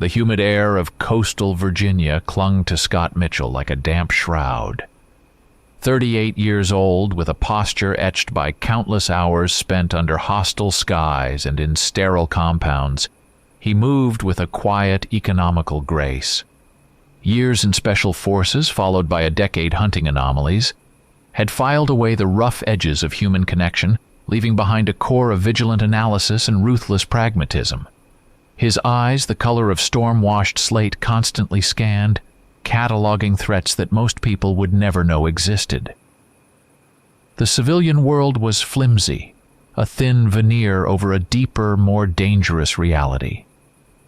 The humid air of coastal Virginia clung to Scott Mitchell like a damp shroud. 38 years old, with a posture etched by countless hours spent under hostile skies and in sterile compounds, he moved with a quiet, economical grace. Years in special forces, followed by a decade hunting anomalies, had filed away the rough edges of human connection, leaving behind a core of vigilant analysis and ruthless pragmatism. His eyes, the color of storm-washed slate, constantly scanned, cataloging threats that most people would never know existed. The civilian world was flimsy, a thin veneer over a deeper, more dangerous reality.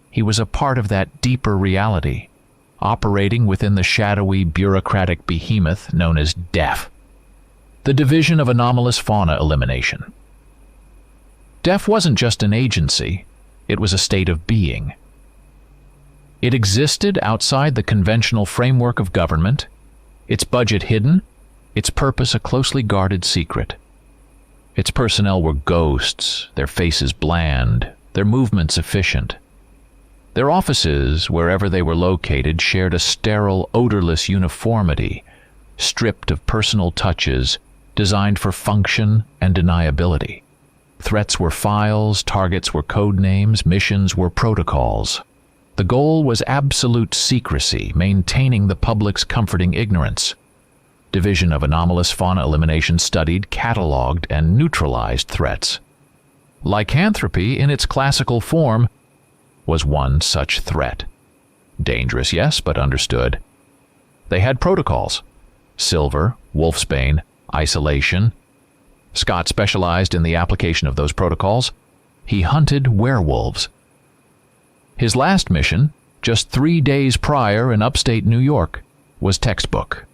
He was a part of that deeper reality, operating within the shadowy, bureaucratic behemoth known as DEF, the Division of Anomalous Fauna Elimination. DEF wasn't just an agency, it was a state of being. It existed outside the conventional framework of government, its budget hidden, its purpose a closely guarded secret. Its personnel were ghosts, their faces bland, their movements efficient. Their offices, wherever they were located, shared a sterile, odorless uniformity, stripped of personal touches, designed for function and deniability. Threats were files, targets were code names, missions were protocols. The goal was absolute secrecy, maintaining the public's comforting ignorance. Division of Anomalous Fauna Elimination studied, cataloged, and neutralized threats. Lycanthropy, in its classical form, was one such threat. Dangerous, yes, but understood. They had protocols: silver, wolfsbane, isolation. Scott specialized in the application of those protocols. He hunted werewolves. His last mission, just 3 days prior in upstate New York, was textbook.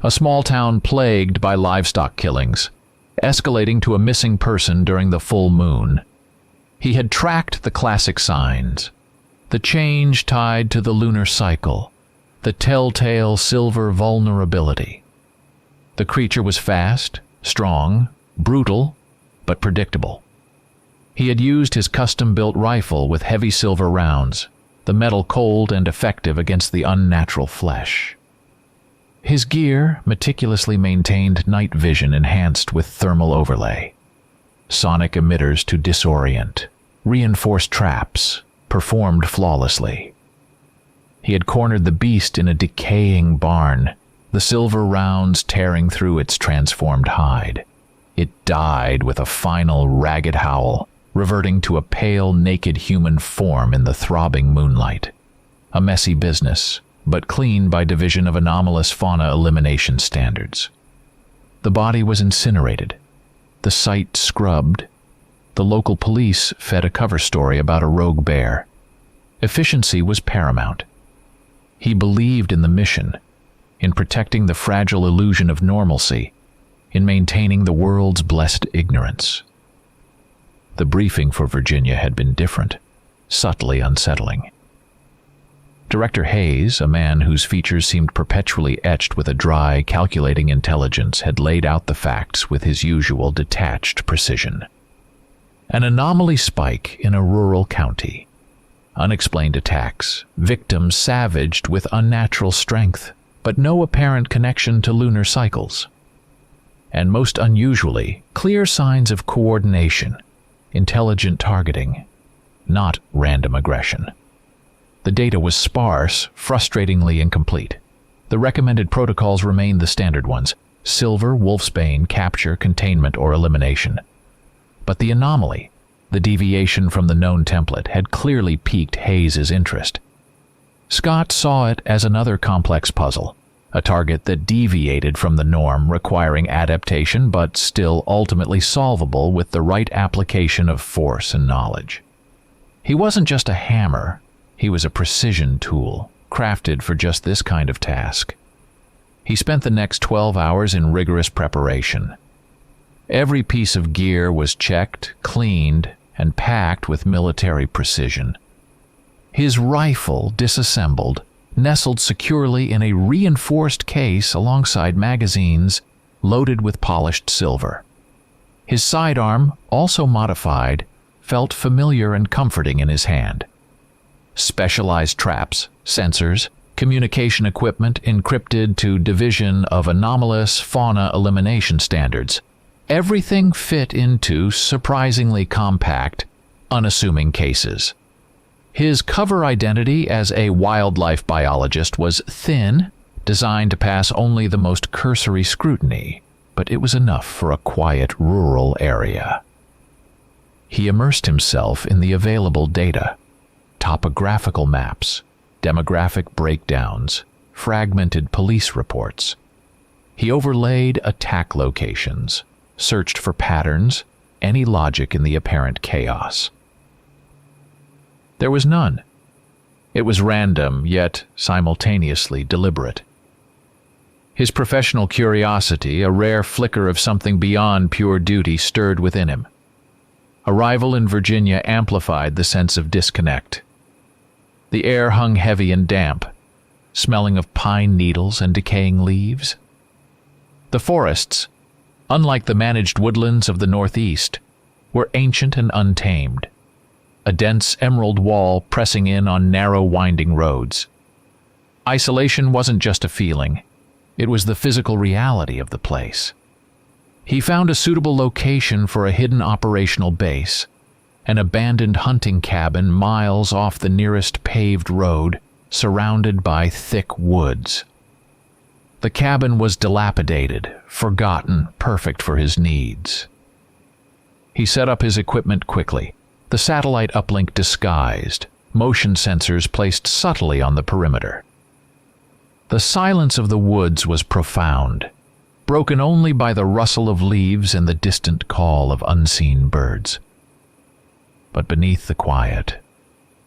A small town plagued by livestock killings, escalating to a missing person during the full moon. He had tracked the classic signs: the change tied to the lunar cycle, the telltale silver vulnerability. The creature was fast, strong, brutal, but predictable. He had used his custom-built rifle with heavy silver rounds, the metal cold and effective against the unnatural flesh. His gear meticulously maintained night vision enhanced with thermal overlay, sonic emitters to disorient, reinforced traps, performed flawlessly. He had cornered the beast in a decaying barn, the silver rounds tearing through its transformed hide. It died with a final ragged howl, reverting to a pale, naked human form in the throbbing moonlight. A messy business, but clean by Division of Anomalous Fauna Elimination standards. The body was incinerated, the site scrubbed. The local police fed a cover story about a rogue bear. Efficiency was paramount. He believed in the mission, in protecting the fragile illusion of normalcy, in maintaining the world's blessed ignorance. The briefing for Virginia had been different, subtly unsettling. Director Hayes, a man whose features seemed perpetually etched with a dry, calculating intelligence, had laid out the facts with his usual detached precision. An anomaly spike in a rural county. Unexplained attacks, victims savaged with unnatural strength, but no apparent connection to lunar cycles. And most unusually, clear signs of coordination, intelligent targeting, not random aggression. The data was sparse, frustratingly incomplete. The recommended protocols remained the standard ones: silver, wolfsbane, capture, containment, or elimination. But the anomaly, the deviation from the known template, had clearly piqued Hayes's interest. Scott saw it as another complex puzzle, a target that deviated from the norm, requiring adaptation but still ultimately solvable with the right application of force and knowledge. He wasn't just a hammer, he was a precision tool, crafted for just this kind of task. He spent the next 12 hours in rigorous preparation. Every piece of gear was checked, cleaned, and packed with military precision. His rifle, disassembled, nestled securely in a reinforced case alongside magazines loaded with polished silver. His sidearm, also modified, felt familiar and comforting in his hand. specialized traps, sensors, communication equipment encrypted to division of anomalous fauna elimination standards. Everything fit into surprisingly compact, unassuming cases. His cover identity as a wildlife biologist was thin, designed to pass only the most cursory scrutiny, but it was enough for a quiet rural area. He immersed himself in the available data: topographical maps, demographic breakdowns, fragmented police reports. He overlaid attack locations, searched for patterns, any logic in the apparent chaos. There was none. It was random, yet simultaneously deliberate. His professional curiosity, a rare flicker of something beyond pure duty, stirred within him. Arrival in Virginia amplified the sense of disconnect. The air hung heavy and damp, smelling of pine needles and decaying leaves. The forests, unlike the managed woodlands of the Northeast, were ancient and untamed, a dense emerald wall pressing in on narrow winding roads. Isolation wasn't just a feeling, it was the physical reality of the place. He found a suitable location for a hidden operational base, an abandoned hunting cabin miles off the nearest paved road, surrounded by thick woods. The cabin was dilapidated, forgotten, perfect for his needs. He set up his equipment quickly, the satellite uplink disguised, motion sensors placed subtly on the perimeter. The silence of the woods was profound, broken only by the rustle of leaves and the distant call of unseen birds. But beneath the quiet,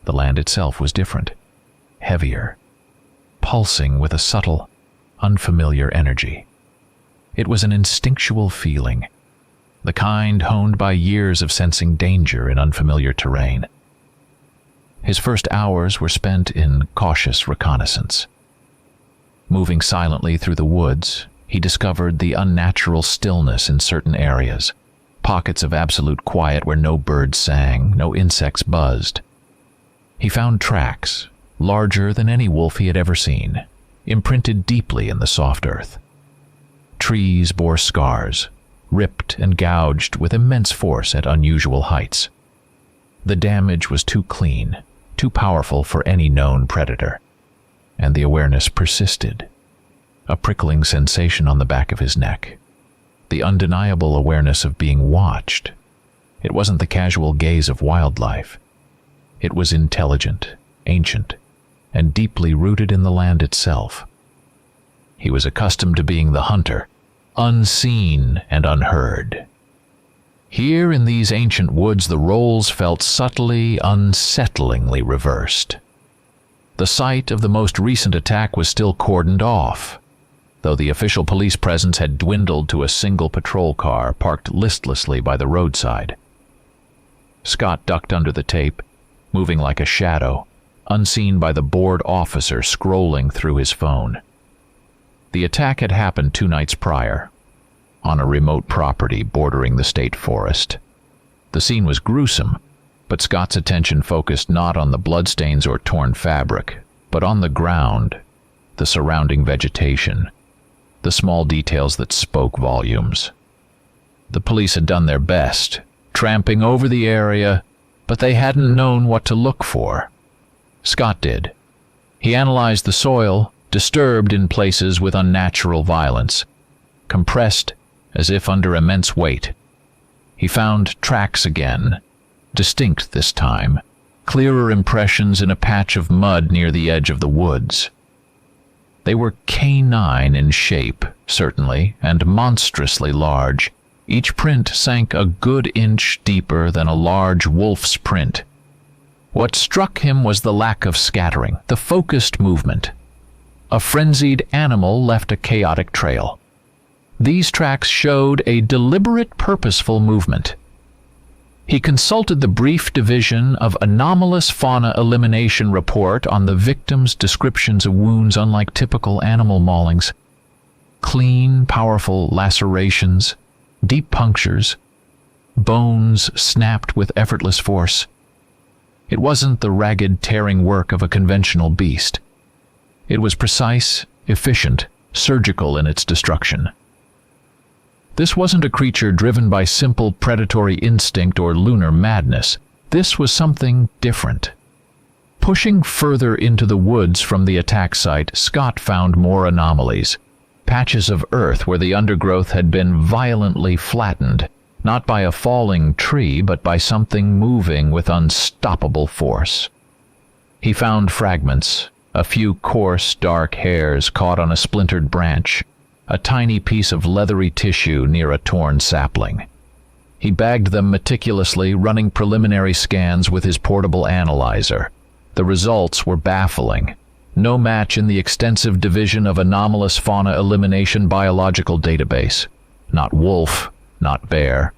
the land itself was different, heavier, pulsing with a subtle, unfamiliar energy. It was an instinctual feeling, the kind honed by years of sensing danger in unfamiliar terrain. His first hours were spent in cautious reconnaissance. Moving silently through the woods, he discovered the unnatural stillness in certain areas, pockets of absolute quiet where no birds sang, no insects buzzed. He found tracks, larger than any wolf he had ever seen, imprinted deeply in the soft earth. Trees bore scars, ripped and gouged with immense force at unusual heights. The damage was too clean, too powerful for any known predator, and the awareness persisted, a prickling sensation on the back of his neck, the undeniable awareness of being watched. It wasn't the casual gaze of wildlife. It was intelligent, ancient, and deeply rooted in the land itself. He was accustomed to being the hunter, unseen and unheard. Here in these ancient woods, the roles felt subtly, unsettlingly reversed. The site of the most recent attack was still cordoned off, though the official police presence had dwindled to a single patrol car parked listlessly by the roadside. Scott ducked under the tape, moving like a shadow, unseen by the bored officer scrolling through his phone. The attack had happened 2 nights prior, on a remote property bordering the state forest. The scene was gruesome, but Scott's attention focused not on the bloodstains or torn fabric, but on the ground, the surrounding vegetation, the small details that spoke volumes. The police had done their best, tramping over the area, but they hadn't known what to look for. Scott did. He analyzed the soil, disturbed in places with unnatural violence, compressed as if under immense weight. He found tracks again, distinct this time, clearer impressions in a patch of mud near the edge of the woods. They were canine in shape, certainly, and monstrously large. Each print sank a good inch deeper than a large wolf's print. What struck him was the lack of scattering, the focused movement. A frenzied animal left a chaotic trail. These tracks showed a deliberate, purposeful movement. He consulted the brief division of anomalous fauna elimination report on the victim's descriptions of wounds unlike typical animal maulings. Clean, powerful lacerations, deep punctures, bones snapped with effortless force. It wasn't the ragged, tearing work of a conventional beast. It was precise, efficient, surgical in its destruction. This wasn't a creature driven by simple predatory instinct or lunar madness. This was something different. Pushing further into the woods from the attack site, Scott found more anomalies. Patches of earth where the undergrowth had been violently flattened, not by a falling tree, but by something moving with unstoppable force. He found fragments, a few coarse, dark hairs caught on a splintered branch, a tiny piece of leathery tissue near a torn sapling. He bagged them meticulously, running preliminary scans with his portable analyzer. The results were baffling. No match in the extensive Division of Anomalous Fauna Elimination biological database. Not wolf, not bear,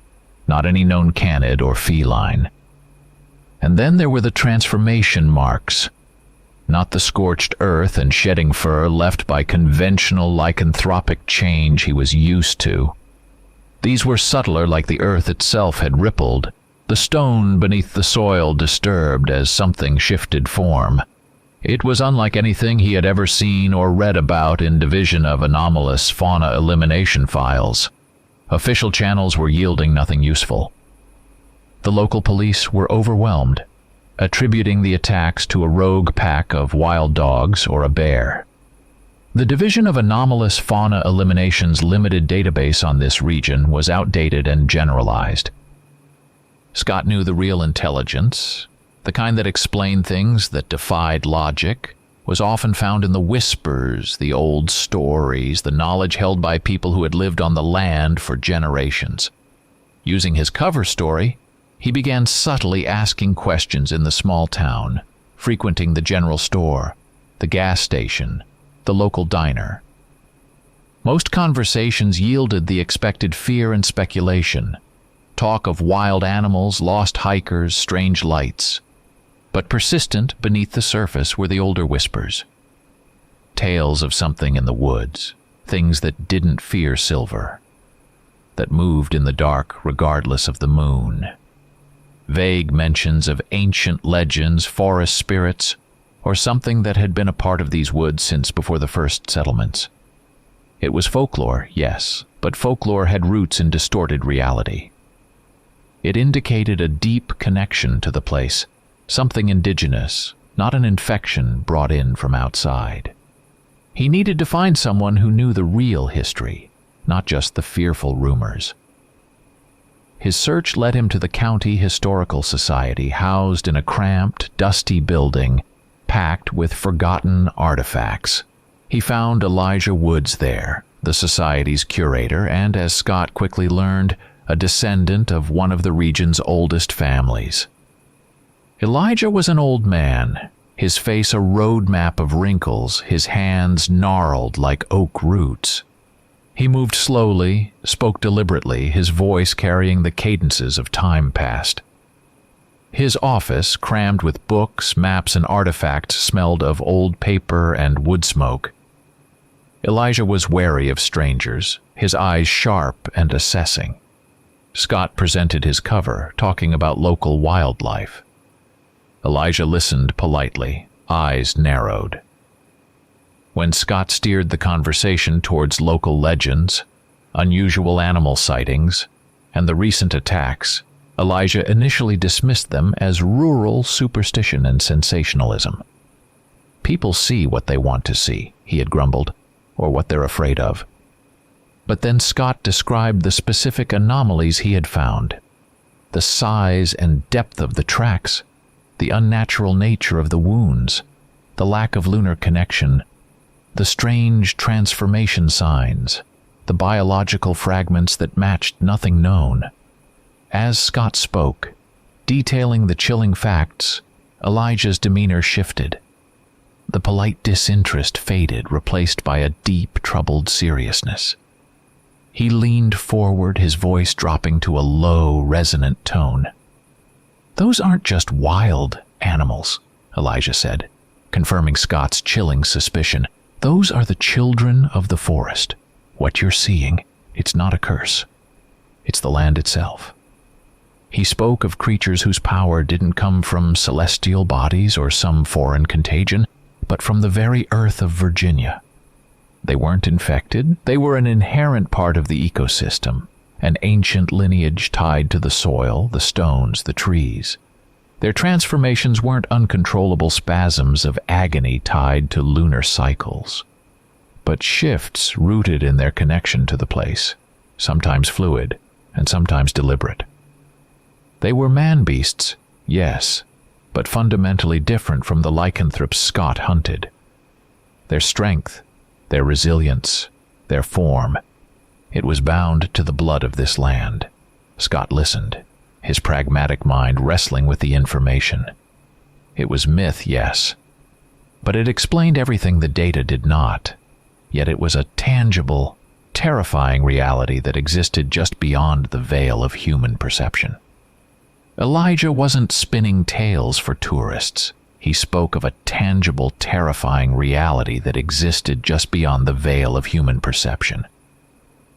not any known canid or feline. And then there were the transformation marks. Not the scorched earth and shedding fur left by conventional lycanthropic change he was used to. These were subtler, like the earth itself had rippled, the stone beneath the soil disturbed as something shifted form. It was unlike anything he had ever seen or read about in Division of Anomalous Fauna Elimination files. Official channels were yielding nothing useful. The local police were overwhelmed, attributing the attacks to a rogue pack of wild dogs or a bear. The Division of Anomalous Fauna Elimination's limited database on this region was outdated and generalized. Scott knew the real intelligence, the kind that explained things that defied logic, was often found in the whispers, the old stories, the knowledge held by people who had lived on the land for generations. Using his cover story, he began subtly asking questions in the small town, frequenting the general store, the gas station, the local diner. Most conversations yielded the expected fear and speculation, talk of wild animals, lost hikers, strange lights. But persistent beneath the surface were the older whispers. Tales of something in the woods, things that didn't fear silver, that moved in the dark regardless of the moon. Vague mentions of ancient legends, forest spirits, or something that had been a part of these woods since before the first settlements. It was folklore, yes, but folklore had roots in distorted reality. It indicated a deep connection to the place, something indigenous, not an infection brought in from outside. He needed to find someone who knew the real history, not just the fearful rumors. His search led him to the County Historical Society, housed in a cramped, dusty building packed with forgotten artifacts. He found Elijah Woods there, the Society's curator, and, as Scott quickly learned, a descendant of one of the region's oldest families. Elijah was an old man, his face a road map of wrinkles, his hands gnarled like oak roots. He moved slowly, spoke deliberately, his voice carrying the cadences of time past. His office, crammed with books, maps, and artifacts, smelled of old paper and wood smoke. Elijah was wary of strangers, his eyes sharp and assessing. Scott presented his cover, talking about local wildlife. Elijah listened politely, eyes narrowed. When Scott steered the conversation towards local legends, unusual animal sightings, and the recent attacks, Elijah initially dismissed them as rural superstition and sensationalism. People see what they want to see, he had grumbled, or what they're afraid of. But then Scott described the specific anomalies he had found, the size and depth of the tracks, the unnatural nature of the wounds, the lack of lunar connection, the strange transformation signs, the biological fragments that matched nothing known. As Scott spoke, detailing the chilling facts, Elijah's demeanor shifted. The polite disinterest faded, replaced by a deep, troubled seriousness. He leaned forward, his voice dropping to a low, resonant tone. "Those aren't just wild animals," Elijah said, confirming Scott's chilling suspicion. "Those are the children of the forest. What you're seeing, it's not a curse. It's the land itself." He spoke of creatures whose power didn't come from celestial bodies or some foreign contagion, but from the very earth of Virginia. They weren't infected. They were an inherent part of the ecosystem, an ancient lineage tied to the soil, the stones, the trees. Their transformations weren't uncontrollable spasms of agony tied to lunar cycles, but shifts rooted in their connection to the place, sometimes fluid and sometimes deliberate. They were man-beasts, yes, but fundamentally different from the lycanthropes Scott hunted. Their strength, their resilience, their form, it was bound to the blood of this land. Scott listened, his pragmatic mind wrestling with the information. It was myth, yes, but it explained everything the data did not. Yet it was a tangible, terrifying reality that existed just beyond the veil of human perception. Elijah wasn't spinning tales for tourists. He spoke of a tangible, terrifying reality that existed just beyond the veil of human perception.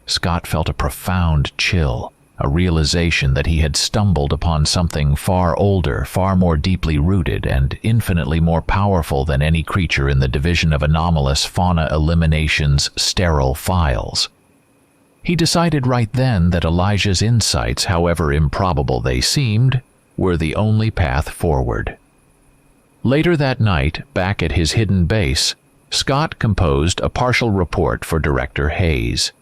Scott felt a profound chill, a realization that he had stumbled upon something far older, far more deeply rooted, and infinitely more powerful than any creature in the division of anomalous fauna elimination's sterile files. He decided right then that Elijah's insights, however improbable they seemed, were the only path forward. Later that night, back at his hidden base, Scott composed a partial report for Director Hayes.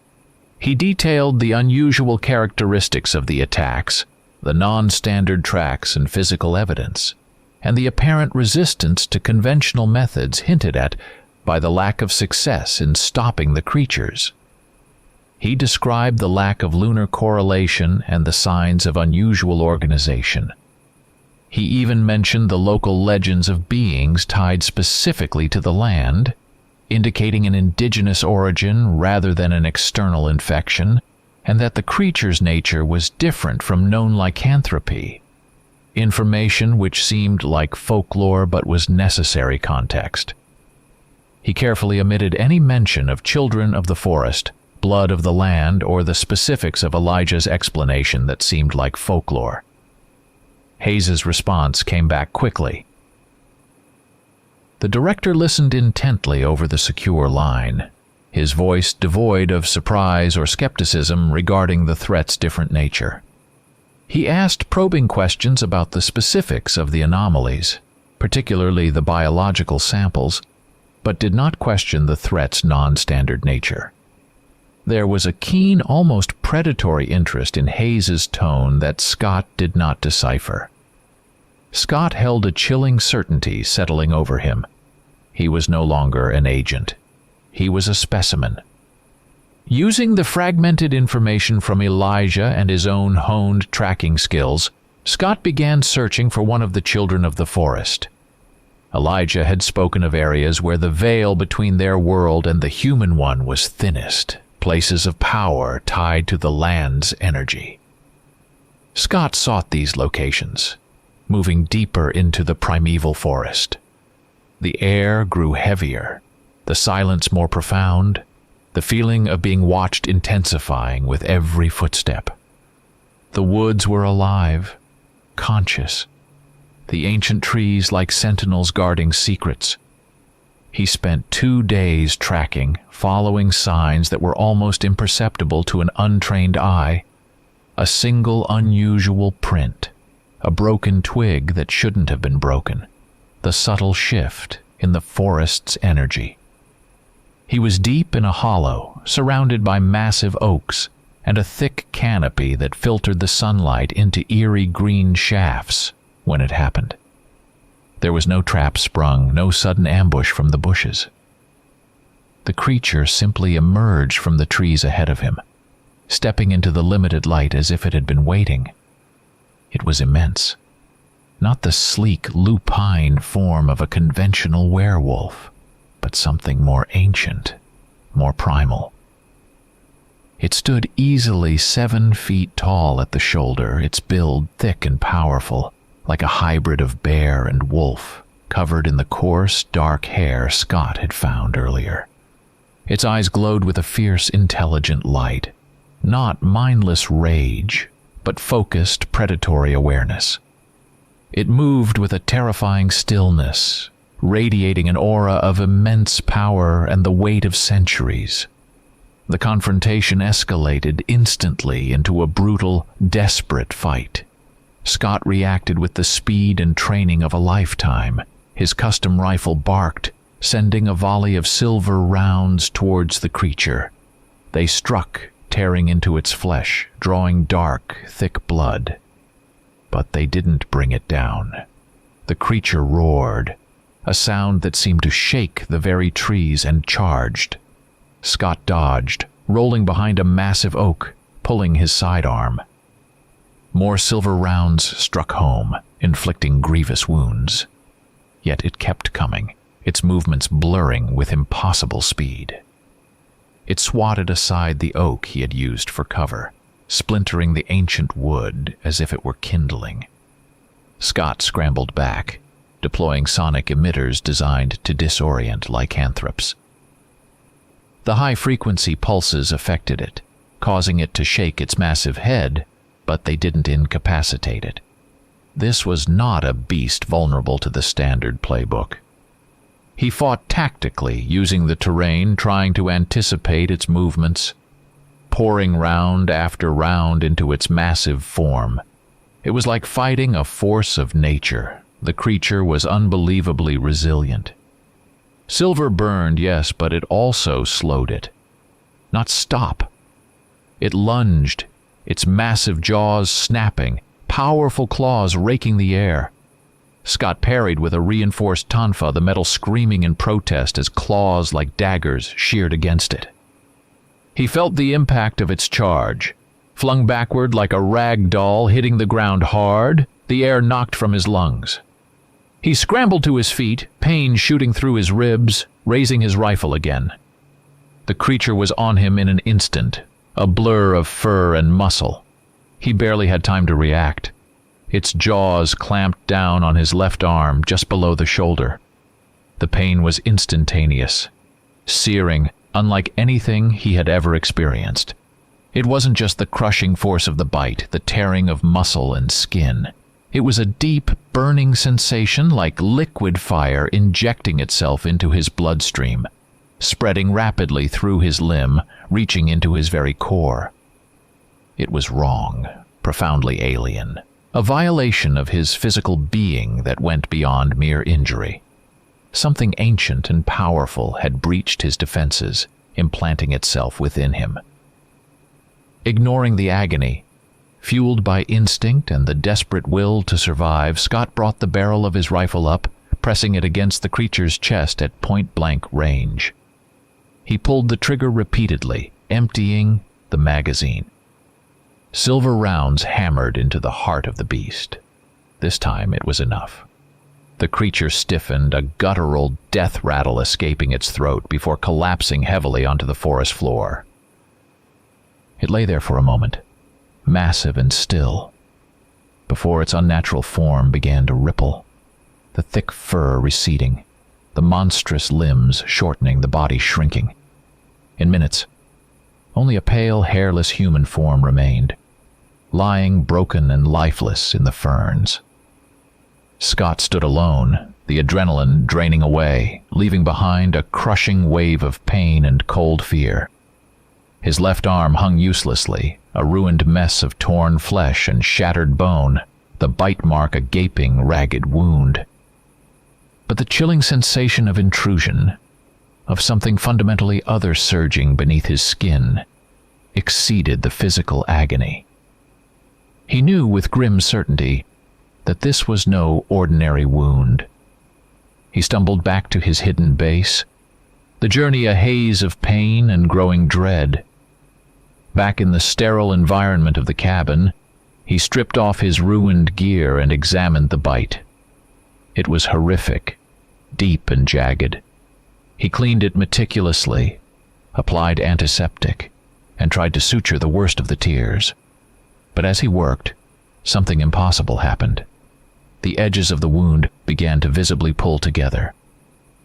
He detailed the unusual characteristics of the attacks, the non-standard tracks and physical evidence, and the apparent resistance to conventional methods hinted at by the lack of success in stopping the creatures. He described the lack of lunar correlation and the signs of unusual organization. He even mentioned the local legends of beings tied specifically to the land, indicating an indigenous origin rather than an external infection, and that the creature's nature was different from known lycanthropy, information which seemed like folklore but was necessary context. He carefully omitted any mention of children of the forest, blood of the land, or the specifics of Elijah's explanation that seemed like folklore. Hayes's response came back quickly. The director listened intently over the secure line, his voice devoid of surprise or skepticism regarding the threat's different nature. He asked probing questions about the specifics of the anomalies, particularly the biological samples, but did not question the threat's non-standard nature. There was a keen, almost predatory interest in Hayes's tone that Scott did not decipher. Scott held a chilling certainty settling over him. He was no longer an agent. He was a specimen. Using the fragmented information from Elijah and his own honed tracking skills, Scott began searching for one of the children of the forest. Elijah had spoken of areas where the veil between their world and the human one was thinnest, places of power tied to the land's energy. Scott sought these locations, moving deeper into the primeval forest. The air grew heavier, the silence more profound, the feeling of being watched intensifying with every footstep. The woods were alive, conscious, the ancient trees like sentinels guarding secrets. He spent 2 days tracking, following signs that were almost imperceptible to an untrained eye. A single unusual print, a broken twig that shouldn't have been broken, the subtle shift in the forest's energy. He was deep in a hollow, surrounded by massive oaks and a thick canopy that filtered the sunlight into eerie green shafts when it happened. There was no trap sprung, no sudden ambush from the bushes. The creature simply emerged from the trees ahead of him, stepping into the limited light as if it had been waiting. It was immense. Not the sleek, lupine form of a conventional werewolf, but something more ancient, more primal. It stood easily 7 feet tall at the shoulder, its build thick and powerful, like a hybrid of bear and wolf, covered in the coarse, dark hair Scott had found earlier. Its eyes glowed with a fierce, intelligent light, not mindless rage, but focused, predatory awareness. It moved with a terrifying stillness, radiating an aura of immense power and the weight of centuries. The confrontation escalated instantly into a brutal, desperate fight. Scott reacted with the speed and training of a lifetime. His custom rifle barked, sending a volley of silver rounds towards the creature. They struck, tearing into its flesh, drawing dark, thick blood. But they didn't bring it down. The creature roared, a sound that seemed to shake the very trees, and charged. Scott dodged, rolling behind a massive oak, pulling his sidearm. More silver rounds struck home, inflicting grievous wounds. Yet it kept coming, its movements blurring with impossible speed. It swatted aside the oak he had used for cover, splintering the ancient wood as if it were kindling. Scott scrambled back, deploying sonic emitters designed to disorient lycanthropes. The high-frequency pulses affected it, causing it to shake its massive head, but they didn't incapacitate it. This was not a beast vulnerable to the standard playbook. He fought tactically, using the terrain, trying to anticipate its movements, pouring round after round into its massive form. It was like fighting a force of nature. The creature was unbelievably resilient. Silver burned, yes, but it also slowed it. Not stop. It lunged, its massive jaws snapping, powerful claws raking the air. Scott parried with a reinforced tonfa, the metal screaming in protest as claws like daggers sheared against it. He felt the impact of its charge. Flung backward like a rag doll, hitting the ground hard, the air knocked from his lungs. He scrambled to his feet, pain shooting through his ribs, raising his rifle again. The creature was on him in an instant, a blur of fur and muscle. He barely had time to react. Its jaws clamped down on his left arm, just below the shoulder. The pain was instantaneous, searing, unlike anything he had ever experienced. It wasn't just the crushing force of the bite, the tearing of muscle and skin. It was a deep, burning sensation like liquid fire injecting itself into his bloodstream, spreading rapidly through his limb, reaching into his very core. It was wrong, profoundly alien, a violation of his physical being that went beyond mere injury. Something ancient and powerful had breached his defenses, implanting itself within him. Ignoring the agony, fueled by instinct and the desperate will to survive, Scott brought the barrel of his rifle up, pressing it against the creature's chest at point-blank range. He pulled the trigger repeatedly, emptying the magazine. Silver rounds hammered into the heart of the beast. This time it was enough. The creature stiffened, a guttural death rattle escaping its throat before collapsing heavily onto the forest floor. It lay there for a moment, massive and still, before its unnatural form began to ripple, the thick fur receding, the monstrous limbs shortening, the body shrinking. In minutes, only a pale, hairless human form remained, lying broken and lifeless in the ferns. Scott stood alone, the adrenaline draining away, leaving behind a crushing wave of pain and cold fear. His left arm hung uselessly, a ruined mess of torn flesh and shattered bone, the bite mark a gaping, ragged wound. But the chilling sensation of intrusion, of something fundamentally other surging beneath his skin, exceeded the physical agony. He knew with grim certainty that this was no ordinary wound. He stumbled back to his hidden base, the journey a haze of pain and growing dread. Back in the sterile environment of the cabin, he stripped off his ruined gear and examined the bite. It was horrific, deep and jagged. He cleaned it meticulously, applied antiseptic, and tried to suture the worst of the tears. But as he worked, something impossible happened. The edges of the wound began to visibly pull together.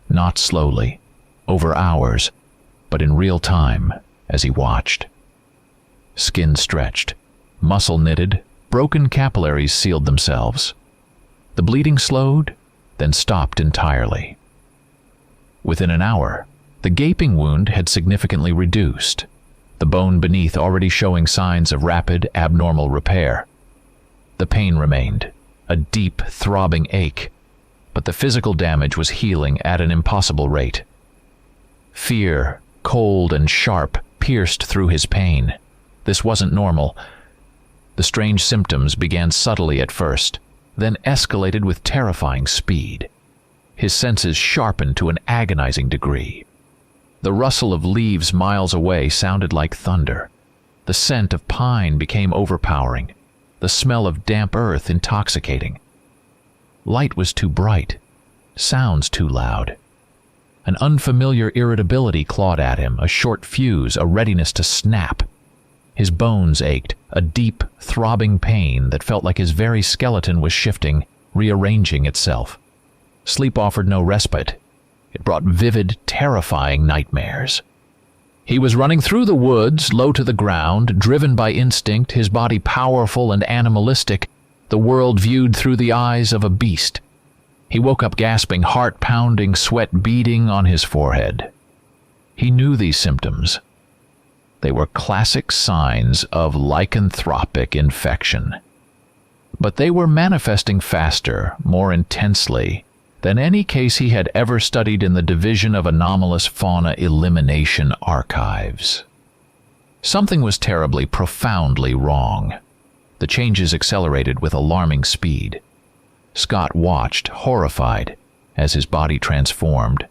Not slowly, over hours, but in real time as he watched. Skin stretched, muscle knitted, broken capillaries sealed themselves. The bleeding slowed, then stopped entirely. Within an hour, the gaping wound had significantly reduced, the bone beneath already showing signs of rapid, abnormal repair. The pain remained, a deep, throbbing ache, but the physical damage was healing at an impossible rate. Fear, cold and sharp, pierced through his pain. This wasn't normal. The strange symptoms began subtly at first, then escalated with terrifying speed. His senses sharpened to an agonizing degree. The rustle of leaves miles away sounded like thunder. The scent of pine became overpowering, the smell of damp earth intoxicating. Light was too bright, sounds too loud. An unfamiliar irritability clawed at him, a short fuse, a readiness to snap. His bones ached, a deep, throbbing pain that felt like his very skeleton was shifting, rearranging itself. Sleep offered no respite. It brought vivid, terrifying nightmares. He was running through the woods, low to the ground, driven by instinct, his body powerful and animalistic, the world viewed through the eyes of a beast. He woke up gasping, heart pounding, sweat beading on his forehead. He knew these symptoms. They were classic signs of lycanthropic infection. But they were manifesting faster, more intensely, than any case he had ever studied in the Division of Anomalous Fauna Elimination Archives. Something was terribly, profoundly wrong. The changes accelerated with alarming speed. Scott watched, horrified, as his body transformed.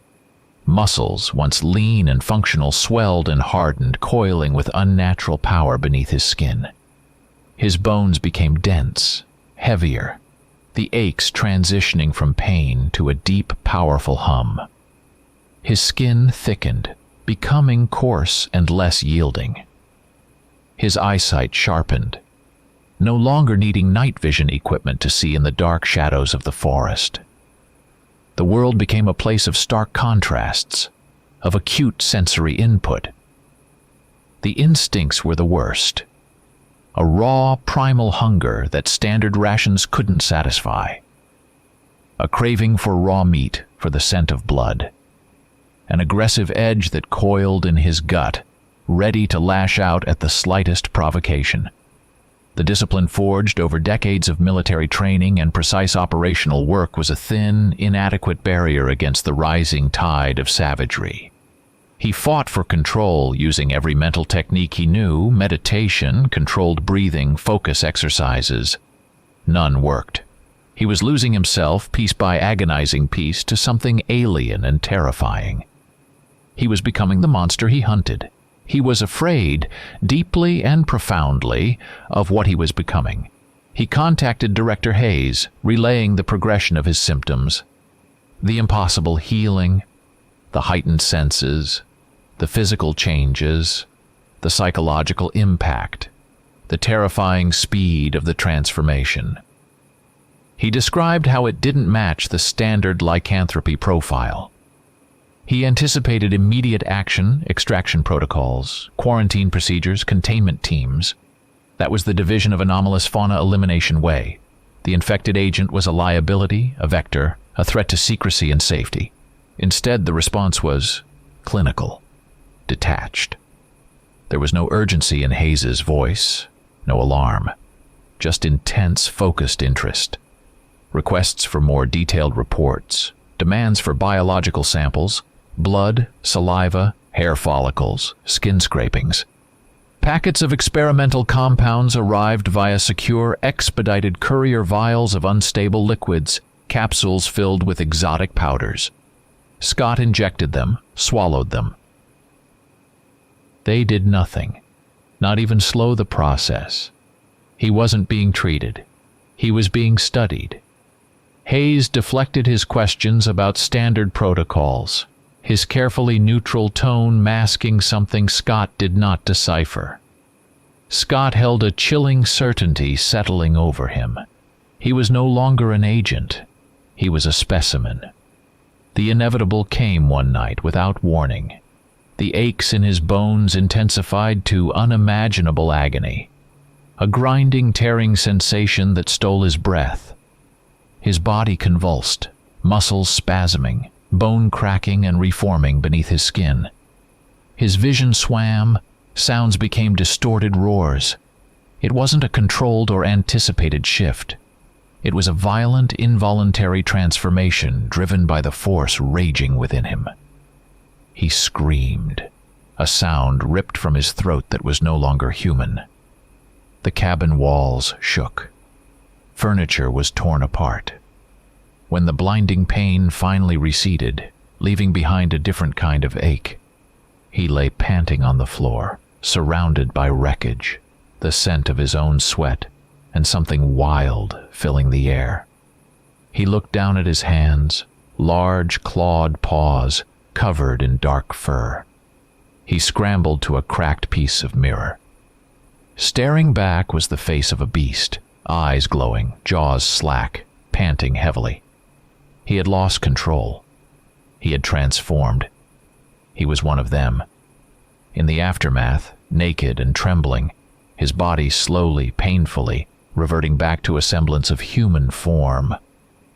Muscles, once lean and functional, swelled and hardened, coiling with unnatural power beneath his skin. His bones became dense, heavier, the aches transitioning from pain to a deep, powerful hum. His skin thickened, becoming coarse and less yielding. His eyesight sharpened, no longer needing night vision equipment to see in the dark shadows of the forest. The world became a place of stark contrasts, of acute sensory input. The instincts were the worst. A raw, primal hunger that standard rations couldn't satisfy. A craving for raw meat, for the scent of blood. An aggressive edge that coiled in his gut, ready to lash out at the slightest provocation. The discipline forged over decades of military training and precise operational work was a thin, inadequate barrier against the rising tide of savagery. He fought for control using every mental technique he knew, meditation, controlled breathing, focus exercises. None worked. He was losing himself, piece by agonizing piece, to something alien and terrifying. He was becoming the monster he hunted. He was afraid, deeply and profoundly, of what he was becoming. He contacted Director Hayes, relaying the progression of his symptoms. The impossible healing, the heightened senses, the physical changes, the psychological impact, the terrifying speed of the transformation. He described how it didn't match the standard lycanthropy profile. He anticipated immediate action, extraction protocols, quarantine procedures, containment teams. That was the Division of Anomalous Fauna Elimination way. The infected agent was a liability, a vector, a threat to secrecy and safety. Instead, the response was clinical, detached. There was no urgency in Hayes's voice, no alarm, just intense, focused interest. Requests for more detailed reports, demands for biological samples, blood, saliva, hair follicles, skin scrapings. Packets of experimental compounds arrived via secure, expedited courier vials of unstable liquids, capsules filled with exotic powders. Scott injected them, swallowed them. They did nothing, not even slow the process. He wasn't being treated. He was being studied. Hayes deflected his questions about standard protocols, his carefully neutral tone masking something Scott did not decipher. Scott held a chilling certainty settling over him. He was no longer an agent. He was a specimen. The inevitable came one night without warning. The aches in his bones intensified to unimaginable agony. a grinding, tearing sensation that stole his breath. His body convulsed, muscles spasming, bone cracking and reforming beneath his skin. His vision swam, sounds became distorted roars. It wasn't a controlled or anticipated shift. It was a violent, involuntary transformation driven by the force raging within him. He screamed, a sound ripped from his throat that was no longer human. The cabin walls shook. Furniture was torn apart. When the blinding pain finally receded, leaving behind a different kind of ache, he lay panting on the floor, surrounded by wreckage, the scent of his own sweat, and something wild filling the air. He looked down at his hands, large clawed paws covered in dark fur. He scrambled to a cracked piece of mirror. Staring back was the face of a beast, eyes glowing, jaws slack, panting heavily. He had lost control. He had transformed. He was one of them. In the aftermath, naked and trembling, his body slowly, painfully, reverting back to a semblance of human form.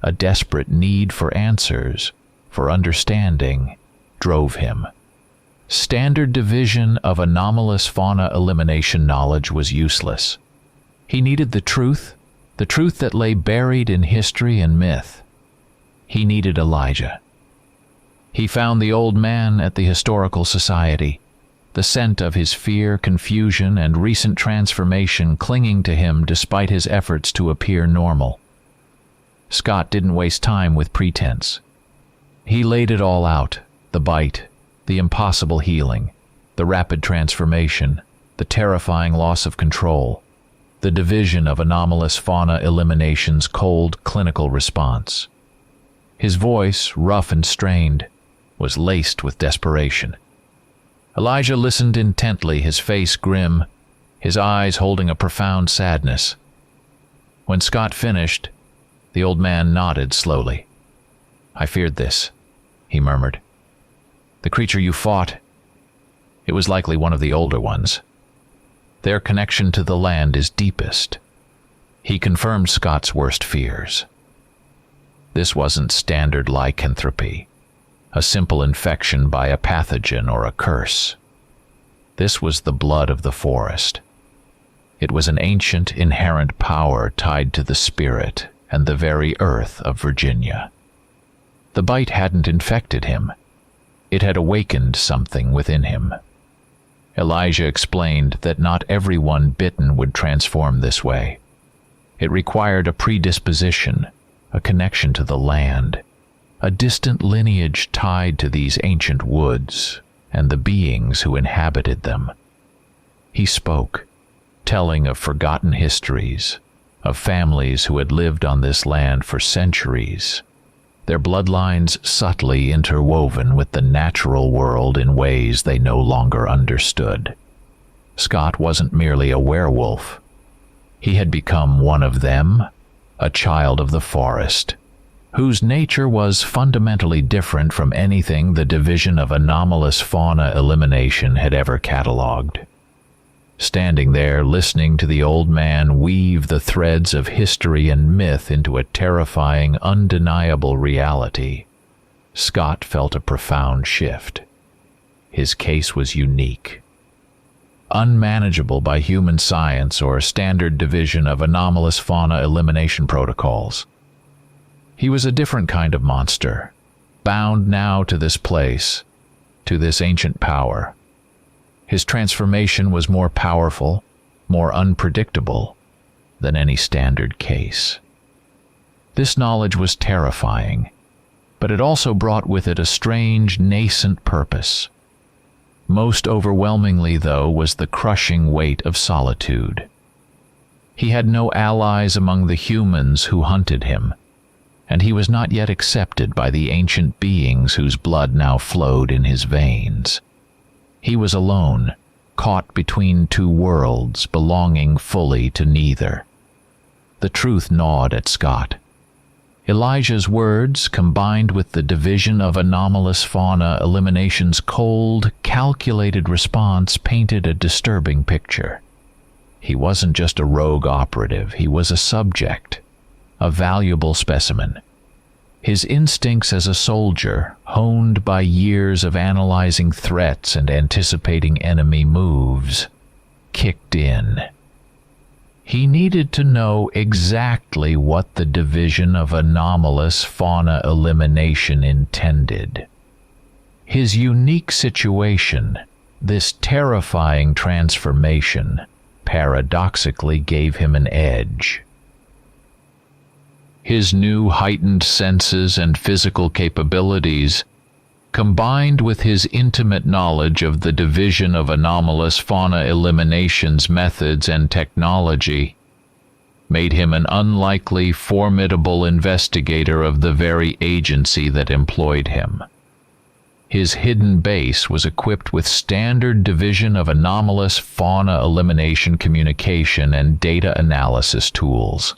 A desperate need for answers, for understanding, drove him. Standard division of anomalous fauna elimination knowledge was useless. He needed the truth that lay buried in history and myth. He needed Elijah. He found the old man at the Historical Society, the scent of his fear, confusion, and recent transformation clinging to him despite his efforts to appear normal. Scott didn't waste time with pretense. He laid it all out, the bite, the impossible healing, the rapid transformation, the terrifying loss of control, the division of anomalous fauna elimination's cold clinical response. His voice, rough and strained, was laced with desperation. Elijah listened intently, his face grim, his eyes holding a profound sadness. When Scott finished, the old man nodded slowly. "I feared this," he murmured. "The creature you fought, it was likely one of the older ones. Their connection to the land is deepest." He confirmed Scott's worst fears. This wasn't standard lycanthropy, a simple infection by a pathogen or a curse. This was the blood of the forest. It was an ancient, inherent power tied to the spirit and the very earth of Virginia. The bite hadn't infected him. It had awakened something within him. Elijah explained that not everyone bitten would transform this way. It required a predisposition, a connection to the land, a distant lineage tied to these ancient woods and the beings who inhabited them. He spoke, telling of forgotten histories, of families who had lived on this land for centuries, their bloodlines subtly interwoven with the natural world in ways they no longer understood. Scott wasn't merely a werewolf. He had become one of them, a child of the forest, whose nature was fundamentally different from anything the division of anomalous fauna elimination had ever catalogued. Standing there, listening to the old man weave the threads of history and myth into a terrifying, undeniable reality, Scott felt a profound shift. His case was unique. Unmanageable by human science or standard division of anomalous fauna elimination protocols. He was a different kind of monster, bound now to this place, to this ancient power. His transformation was more powerful, more unpredictable than any standard case. This knowledge was terrifying, but it also brought with it a strange, nascent purpose. Most overwhelmingly, though, was the crushing weight of solitude. He had no allies among the humans who hunted him, and he was not yet accepted by the ancient beings whose blood now flowed in his veins. He was alone, caught between two worlds, belonging fully to neither. The truth gnawed at Scott. Elijah's words, combined with the division of anomalous fauna elimination's cold, calculated response, painted a disturbing picture. He wasn't just a rogue operative, he was a subject, a valuable specimen. His instincts as a soldier, honed by years of analyzing threats and anticipating enemy moves, kicked in. He needed to know exactly what the Division of Anomalous Fauna Elimination intended. His unique situation, this terrifying transformation, paradoxically gave him an edge. His new heightened senses and physical capabilities, combined with his intimate knowledge of the Division of Anomalous Fauna Elimination's methods and technology, made him an unlikely, formidable investigator of the very agency that employed him. His hidden base was equipped with standard Division of Anomalous Fauna Elimination communication and data analysis tools.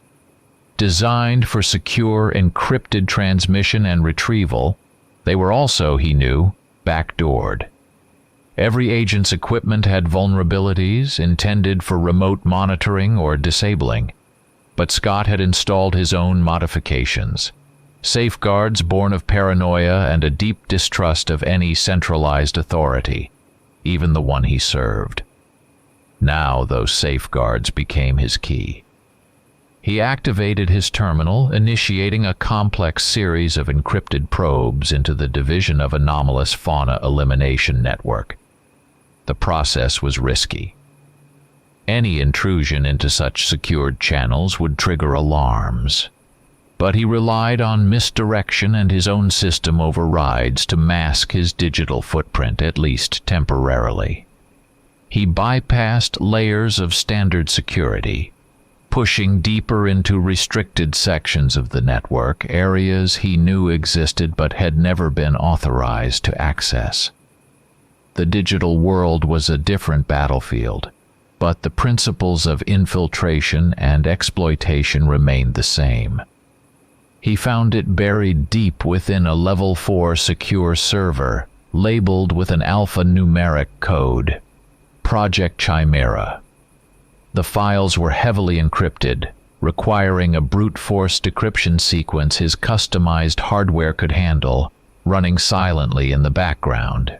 Designed for secure, encrypted transmission and retrieval, they were also, he knew, backdoored. Every agent's equipment had vulnerabilities intended for remote monitoring or disabling, but Scott had installed his own modifications, safeguards born of paranoia and a deep distrust of any centralized authority, even the one he served. Now those safeguards became his key. He activated his terminal, initiating a complex series of encrypted probes into the Division of Anomalous Fauna Elimination network. The process was risky. Any intrusion into such secured channels would trigger alarms. But he relied on misdirection and his own system overrides to mask his digital footprint, at least temporarily. He bypassed layers of standard security, pushing deeper into restricted sections of the network, areas he knew existed but had never been authorized to access. The digital world was a different battlefield, but the principles of infiltration and exploitation remained the same. He found it buried deep within a Level 4 secure server, labeled with an alphanumeric code, Project Chimera. The files were heavily encrypted, requiring a brute force decryption sequence his customized hardware could handle, running silently in the background.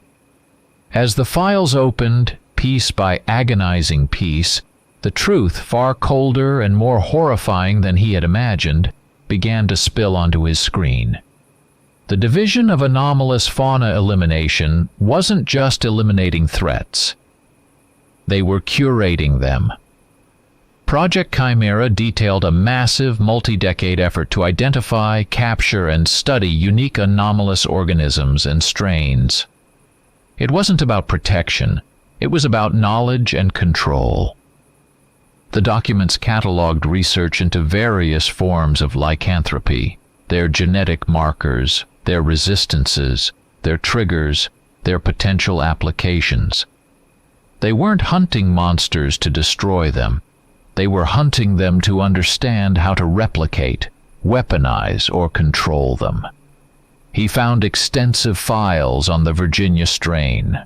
As the files opened, piece by agonizing piece, the truth, far colder and more horrifying than he had imagined, began to spill onto his screen. The Division of Anomalous Fauna Elimination wasn't just eliminating threats. They were curating them. Project Chimera detailed a massive, multi-decade effort to identify, capture, and study unique anomalous organisms and strains. It wasn't about protection. It was about knowledge and control. The documents cataloged research into various forms of lycanthropy, their genetic markers, their resistances, their triggers, their potential applications. They weren't hunting monsters to destroy them. They were hunting them to understand how to replicate, weaponize, or control them. He found extensive files on the Virginia strain.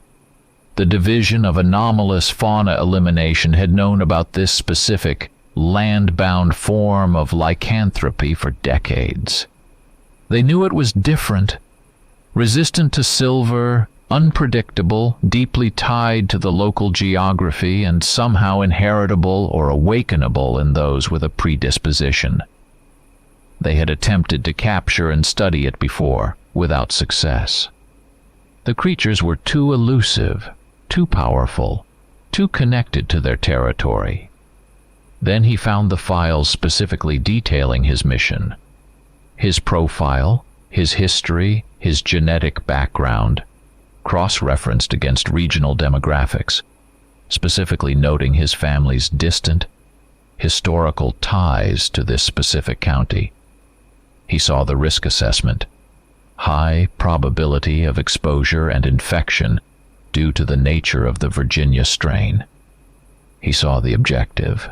The Division of Anomalous Fauna Elimination had known about this specific, land-bound form of lycanthropy for decades. They knew it was different, resistant to silver, unpredictable, deeply tied to the local geography, and somehow inheritable or awakenable in those with a predisposition. They had attempted to capture and study it before, without success. The creatures were too elusive, too powerful, too connected to their territory. Then he found the files specifically detailing his mission. His profile, his history, his genetic background, cross-referenced against regional demographics, specifically noting his family's distant, historical ties to this specific county. He saw the risk assessment. High probability of exposure and infection due to the nature of the Virginia strain. He saw the objective.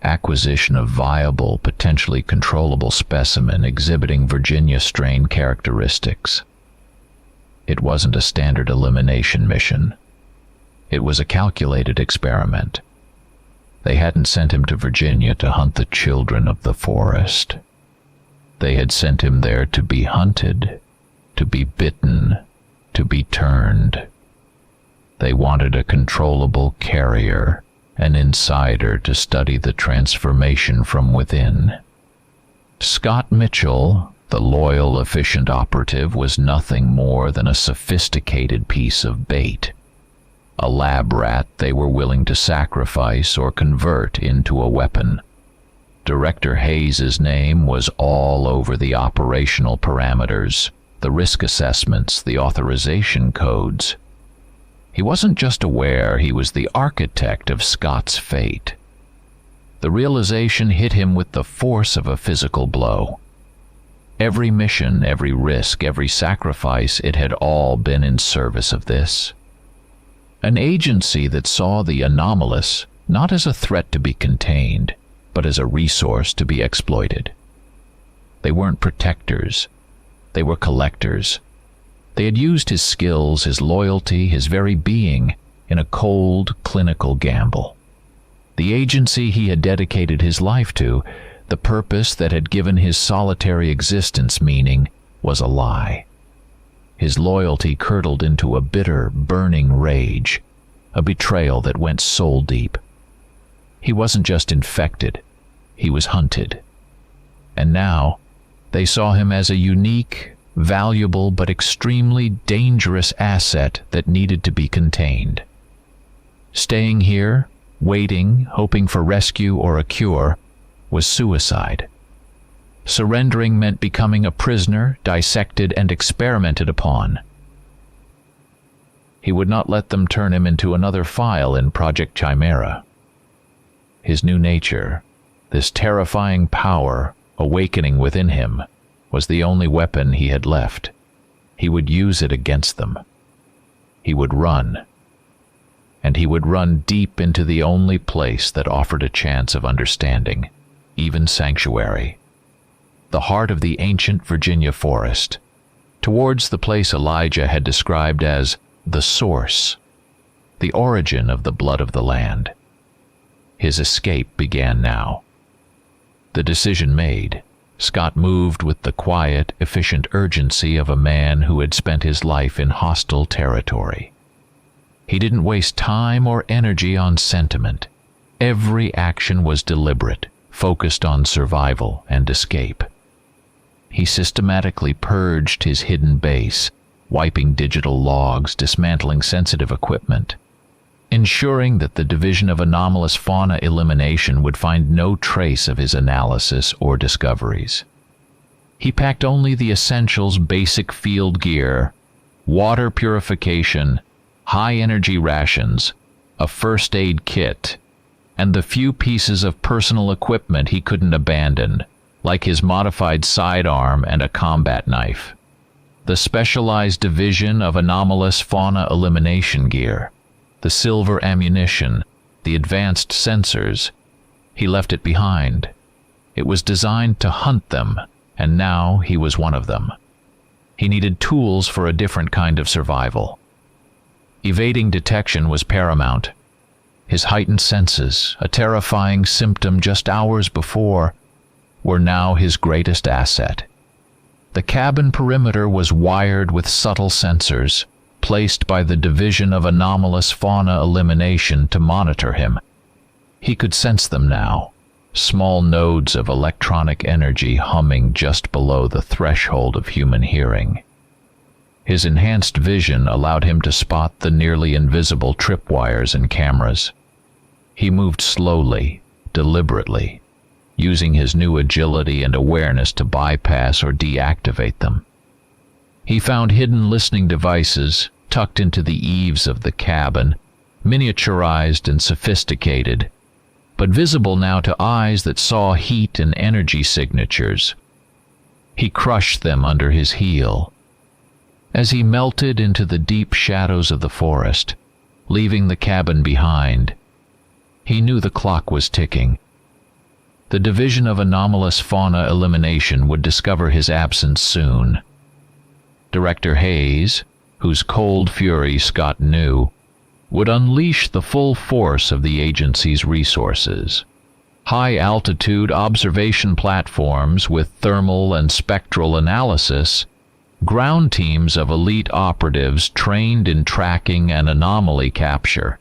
Acquisition of viable, potentially controllable specimen exhibiting Virginia strain characteristics. It wasn't a standard elimination mission. It was a calculated experiment. They hadn't sent him to Virginia to hunt the children of the forest. They had sent him there to be hunted, to be bitten, to be turned. They wanted a controllable carrier, an insider to study the transformation from within. Scott Mitchell, the loyal, efficient operative, was nothing more than a sophisticated piece of bait, a lab rat they were willing to sacrifice or convert into a weapon. Director Hayes's name was all over the operational parameters, the risk assessments, the authorization codes. He wasn't just aware, he was the architect of Scott's fate. The realization hit him with the force of a physical blow. Every mission, every risk, every sacrifice, it had all been in service of this. An agency that saw the anomalous not as a threat to be contained, but as a resource to be exploited. They weren't protectors. They were collectors. They had used his skills, his loyalty, his very being in a cold, clinical gamble. The agency he had dedicated his life to, the purpose that had given his solitary existence meaning, was a lie. His loyalty curdled into a bitter, burning rage, a betrayal that went soul deep. He wasn't just infected, he was hunted. And now, they saw him as a unique, valuable but extremely dangerous asset that needed to be contained. Staying here, waiting, hoping for rescue or a cure, was suicide. Surrendering meant becoming a prisoner, dissected and experimented upon. He would not let them turn him into another file in Project Chimera. His new nature, this terrifying power awakening within him, was the only weapon he had left. He would use it against them. He would run. And he would run deep into the only place that offered a chance of understanding, even sanctuary. The heart of the ancient Virginia forest, towards the place Elijah had described as the source, the origin of the blood of the land. His escape began now. The decision made, Scott moved with the quiet, efficient urgency of a man who had spent his life in hostile territory. He didn't waste time or energy on sentiment. Every action was deliberate, focused on survival and escape. He systematically purged his hidden base, wiping digital logs, dismantling sensitive equipment, ensuring that the Division of Anomalous Fauna Elimination would find no trace of his analysis or discoveries. He packed only the essentials: basic field gear, water purification, high-energy rations, a first aid kit, and the few pieces of personal equipment he couldn't abandon, like his modified sidearm and a combat knife. The specialized Division of Anomalous Fauna Elimination gear, the silver ammunition, the advanced sensors, he left it behind. It was designed to hunt them, and now he was one of them. He needed tools for a different kind of survival. Evading detection was paramount. His heightened senses, a terrifying symptom just hours before, were now his greatest asset. The cabin perimeter was wired with subtle sensors, placed by the Division of Anomalous Fauna Elimination to monitor him. He could sense them now, small nodes of electronic energy humming just below the threshold of human hearing. His enhanced vision allowed him to spot the nearly invisible tripwires and cameras. He moved slowly, deliberately, using his new agility and awareness to bypass or deactivate them. He found hidden listening devices tucked into the eaves of the cabin, miniaturized and sophisticated, but visible now to eyes that saw heat and energy signatures. He crushed them under his heel. As he melted into the deep shadows of the forest, leaving the cabin behind, he knew the clock was ticking. The Division of Anomalous Fauna Elimination would discover his absence soon. Director Hayes, whose cold fury Scott knew, would unleash the full force of the agency's resources. High-altitude observation platforms with thermal and spectral analysis, ground teams of elite operatives trained in tracking and anomaly capture,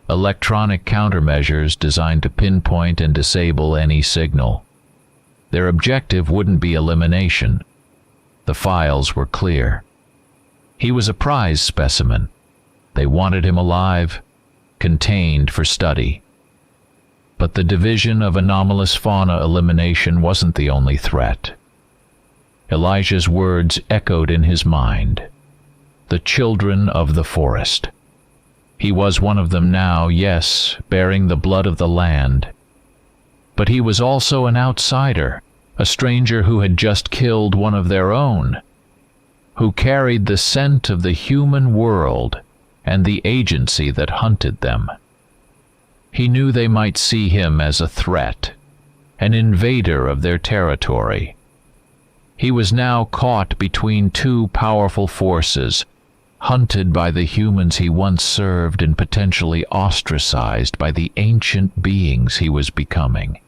electronic countermeasures designed to pinpoint and disable any signal. Their objective wouldn't be elimination. The files were clear. He was a prize specimen. They wanted him alive, contained for study. But the division of anomalous fauna elimination wasn't the only threat. Elijah's words echoed in his mind. The children of the forest. He was one of them now, yes, bearing the blood of the land. But he was also an outsider, a stranger who had just killed one of their own, who carried the scent of the human world and the agency that hunted them. He knew they might see him as a threat, an invader of their territory. He was now caught between two powerful forces, hunted by the humans he once served and potentially ostracized by the ancient beings he was becoming.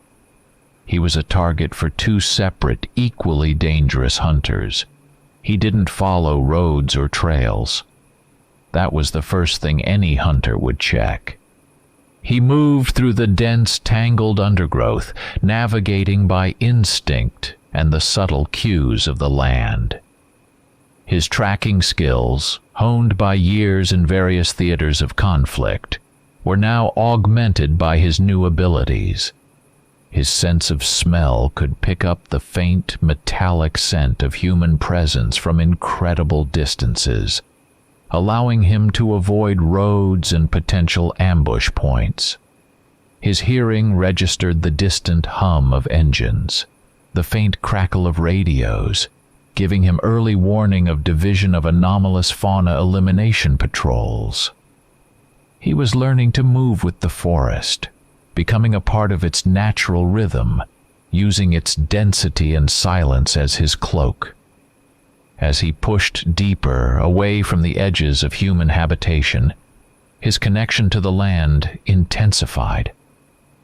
He was a target for two separate, equally dangerous hunters. He didn't follow roads or trails. That was the first thing any hunter would check. He moved through the dense, tangled undergrowth, navigating by instinct and the subtle cues of the land. His tracking skills, honed by years in various theaters of conflict, were now augmented by his new abilities. His sense of smell could pick up the faint, metallic scent of human presence from incredible distances, allowing him to avoid roads and potential ambush points. His hearing registered the distant hum of engines, the faint crackle of radios, giving him early warning of division of anomalous fauna elimination patrols. He was learning to move with the forest, becoming a part of its natural rhythm, using its density and silence as his cloak. As he pushed deeper, away from the edges of human habitation, his connection to the land intensified.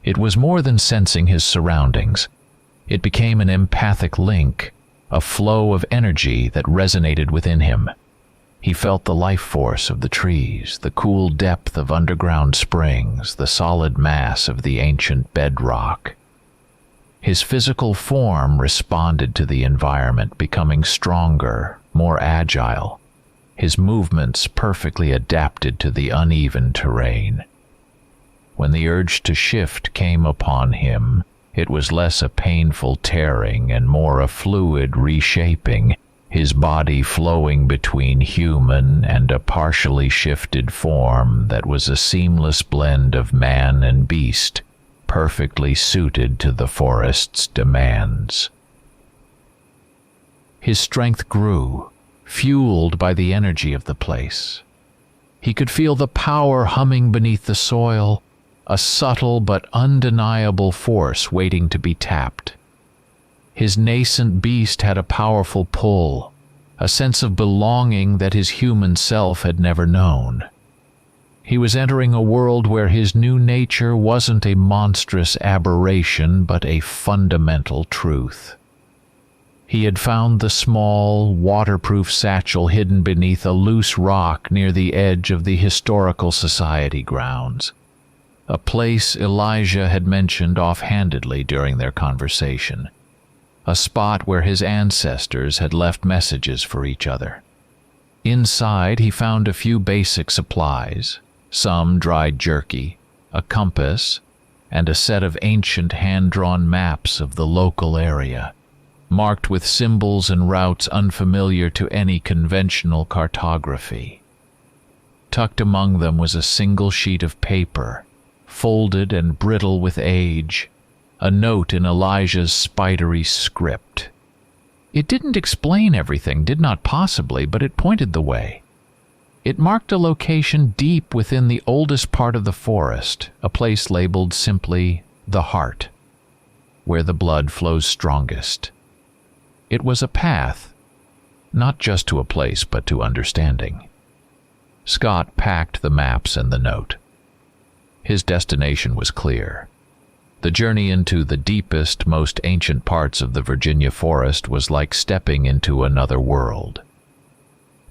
It was more than sensing his surroundings. It became an empathic link, a flow of energy that resonated within him. He felt the life force of the trees, the cool depth of underground springs, the solid mass of the ancient bedrock. His physical form responded to the environment, becoming stronger, more agile, his movements perfectly adapted to the uneven terrain. When the urge to shift came upon him, it was less a painful tearing and more a fluid reshaping, his body flowing between human and a partially shifted form that was a seamless blend of man and beast, perfectly suited to the forest's demands. His strength grew, fueled by the energy of the place. He could feel the power humming beneath the soil, a subtle but undeniable force waiting to be tapped. His nascent beast had a powerful pull, a sense of belonging that his human self had never known. He was entering a world where his new nature wasn't a monstrous aberration but a fundamental truth. He had found the small, waterproof satchel hidden beneath a loose rock near the edge of the Historical Society grounds, a place Elijah had mentioned offhandedly during their conversation, a spot where his ancestors had left messages for each other. Inside, he found a few basic supplies, some dried jerky, a compass, and a set of ancient hand-drawn maps of the local area, marked with symbols and routes unfamiliar to any conventional cartography. Tucked among them was a single sheet of paper, folded and brittle with age, a note in Elijah's spidery script. It didn't explain everything, did not possibly, but it pointed the way. It marked a location deep within the oldest part of the forest, a place labeled simply the heart, where the blood flows strongest. It was a path, not just to a place but to understanding. Scott packed the maps and the note. His destination was clear. The journey into the deepest, most ancient parts of the Virginia forest was like stepping into another world.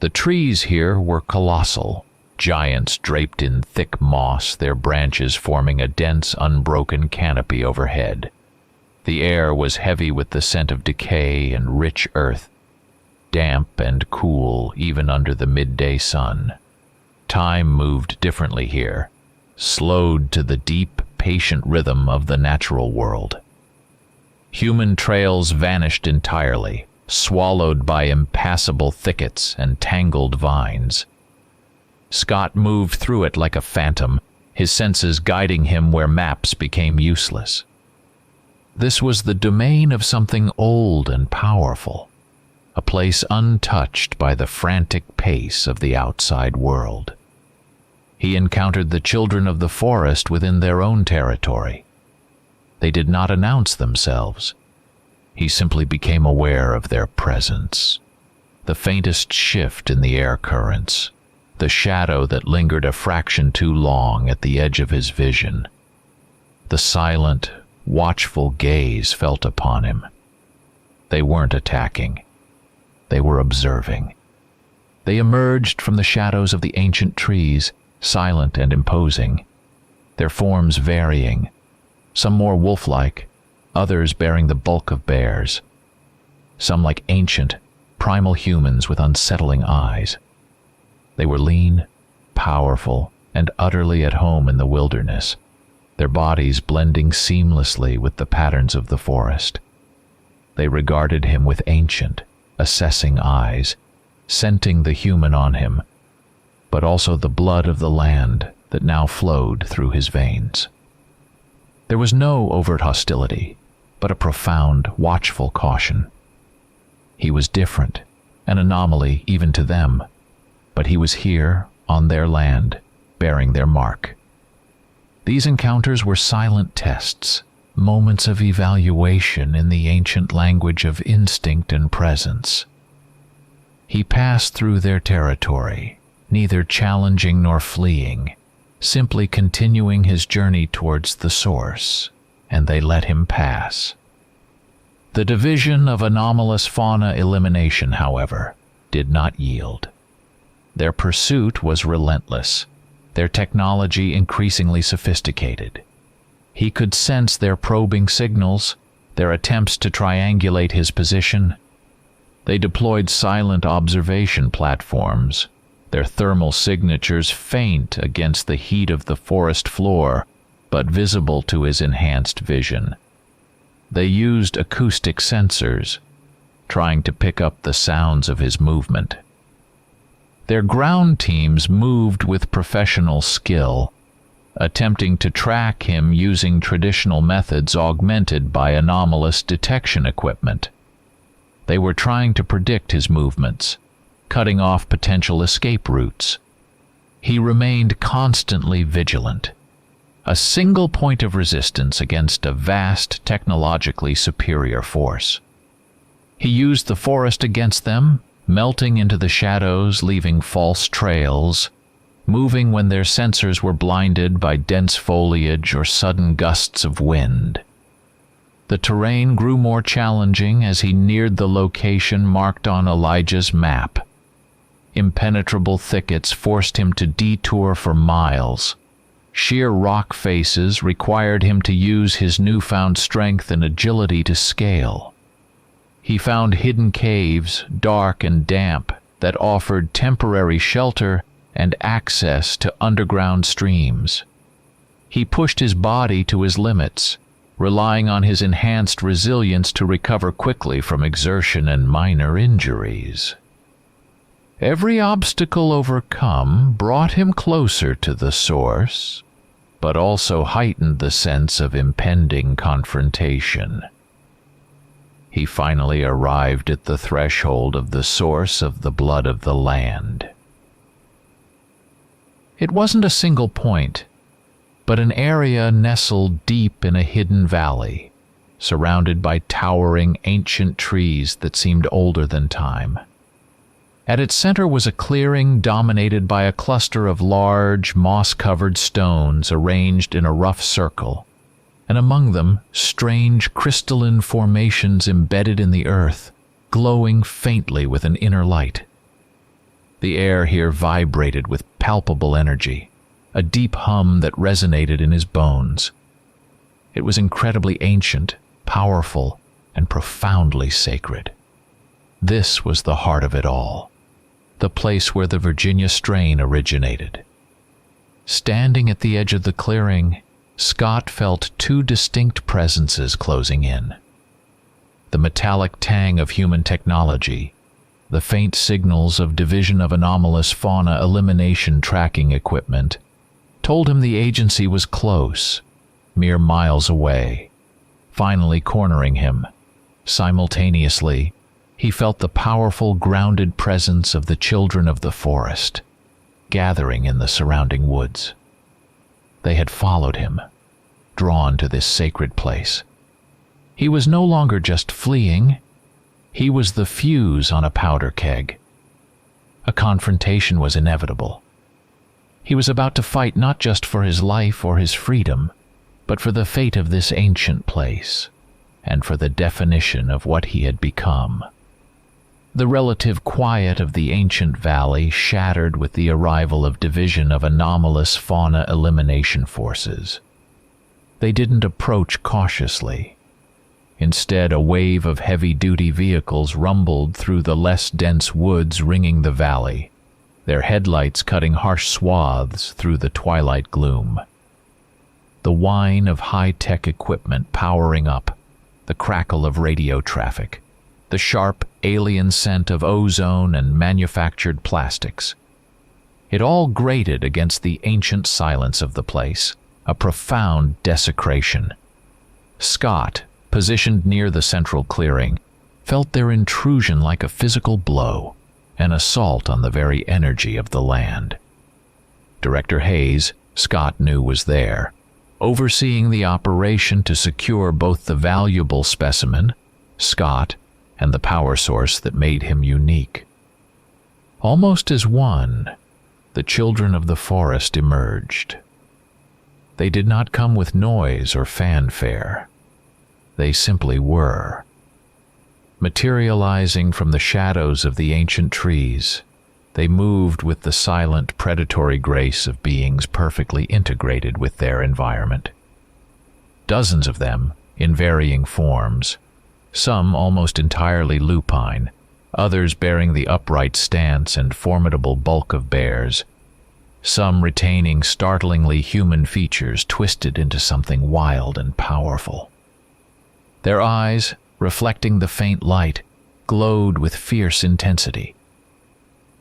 The trees here were colossal, giants draped in thick moss, their branches forming a dense, unbroken canopy overhead. The air was heavy with the scent of decay and rich earth, damp and cool even under the midday sun. Time moved differently here, slowed to the deep, patient rhythm of the natural world. Human trails vanished entirely, swallowed by impassable thickets and tangled vines. Scott moved through it like a phantom, his senses guiding him where maps became useless. This was the domain of something old and powerful, a place untouched by the frantic pace of the outside world. He encountered the children of the forest within their own territory. They did not announce themselves. He simply became aware of their presence. The faintest shift in the air currents, the shadow that lingered a fraction too long at the edge of his vision. The silent, watchful gaze felt upon him. They weren't attacking. They were observing. They emerged from the shadows of the ancient trees, silent and imposing, their forms varying, some more wolf-like, others bearing the bulk of bears, some like ancient, primal humans with unsettling eyes. They were lean, powerful, and utterly at home in the wilderness, their bodies blending seamlessly with the patterns of the forest. They regarded him with ancient, assessing eyes, scenting the human on him, but also the blood of the land that now flowed through his veins. There was no overt hostility, but a profound, watchful caution. He was different, an anomaly even to them, but he was here, on their land, bearing their mark. These encounters were silent tests, moments of evaluation in the ancient language of instinct and presence. He passed through their territory, neither challenging nor fleeing, simply continuing his journey towards the source, and they let him pass. The division of anomalous fauna elimination, however, did not yield. Their pursuit was relentless, their technology increasingly sophisticated. He could sense their probing signals, their attempts to triangulate his position. They deployed silent observation platforms, their thermal signatures faint against the heat of the forest floor, but visible to his enhanced vision. They used acoustic sensors, trying to pick up the sounds of his movement. Their ground teams moved with professional skill, attempting to track him using traditional methods augmented by anomalous detection equipment. They were trying to predict his movements, cutting off potential escape routes. He remained constantly vigilant, a single point of resistance against a vast, technologically superior force. He used the forest against them, melting into the shadows, leaving false trails, moving when their sensors were blinded by dense foliage or sudden gusts of wind. The terrain grew more challenging as he neared the location marked on Elijah's map. Impenetrable thickets forced him to detour for miles. Sheer rock faces required him to use his newfound strength and agility to scale. He found hidden caves, dark and damp, that offered temporary shelter and access to underground streams. He pushed his body to his limits, relying on his enhanced resilience to recover quickly from exertion and minor injuries. Every obstacle overcome brought him closer to the source, but also heightened the sense of impending confrontation. He finally arrived at the threshold of the source of the blood of the land. It wasn't a single point, but an area nestled deep in a hidden valley, surrounded by towering ancient trees that seemed older than time. At its center was a clearing dominated by a cluster of large, moss-covered stones arranged in a rough circle, and among them strange crystalline formations embedded in the earth, glowing faintly with an inner light. The air here vibrated with palpable energy, a deep hum that resonated in his bones. It was incredibly ancient, powerful, and profoundly sacred. This was the heart of it all, the place where the Virginia strain originated. Standing at the edge of the clearing, Scott felt two distinct presences closing in. The metallic tang of human technology, the faint signals of Division of Anomalous Fauna elimination tracking equipment, told him the agency was close, mere miles away, finally cornering him. Simultaneously, he felt the powerful, grounded presence of the children of the forest, gathering in the surrounding woods. They had followed him, drawn to this sacred place. He was no longer just fleeing. He was the fuse on a powder keg. A confrontation was inevitable. He was about to fight not just for his life or his freedom, but for the fate of this ancient place, and for the definition of what he had become. The relative quiet of the ancient valley shattered with the arrival of Division of Anomalous Fauna elimination forces. They didn't approach cautiously. Instead, a wave of heavy-duty vehicles rumbled through the less dense woods ringing the valley, their headlights cutting harsh swaths through the twilight gloom. The whine of high-tech equipment powering up, the crackle of radio traffic, the sharp alien scent of ozone and manufactured plastics. It all grated against the ancient silence of the place, a profound desecration. Scott, positioned near the central clearing, felt their intrusion like a physical blow, an assault on the very energy of the land. Director Hayes, Scott knew, was there, overseeing the operation to secure both the valuable specimen, Scott, and the power source that made him unique. Almost as one, the children of the forest emerged. They did not come with noise or fanfare. They simply were. Materializing from the shadows of the ancient trees, they moved with the silent, predatory grace of beings perfectly integrated with their environment. Dozens of them, in varying forms, some almost entirely lupine, others bearing the upright stance and formidable bulk of bears, some retaining startlingly human features twisted into something wild and powerful. Their eyes, reflecting the faint light, glowed with fierce intensity.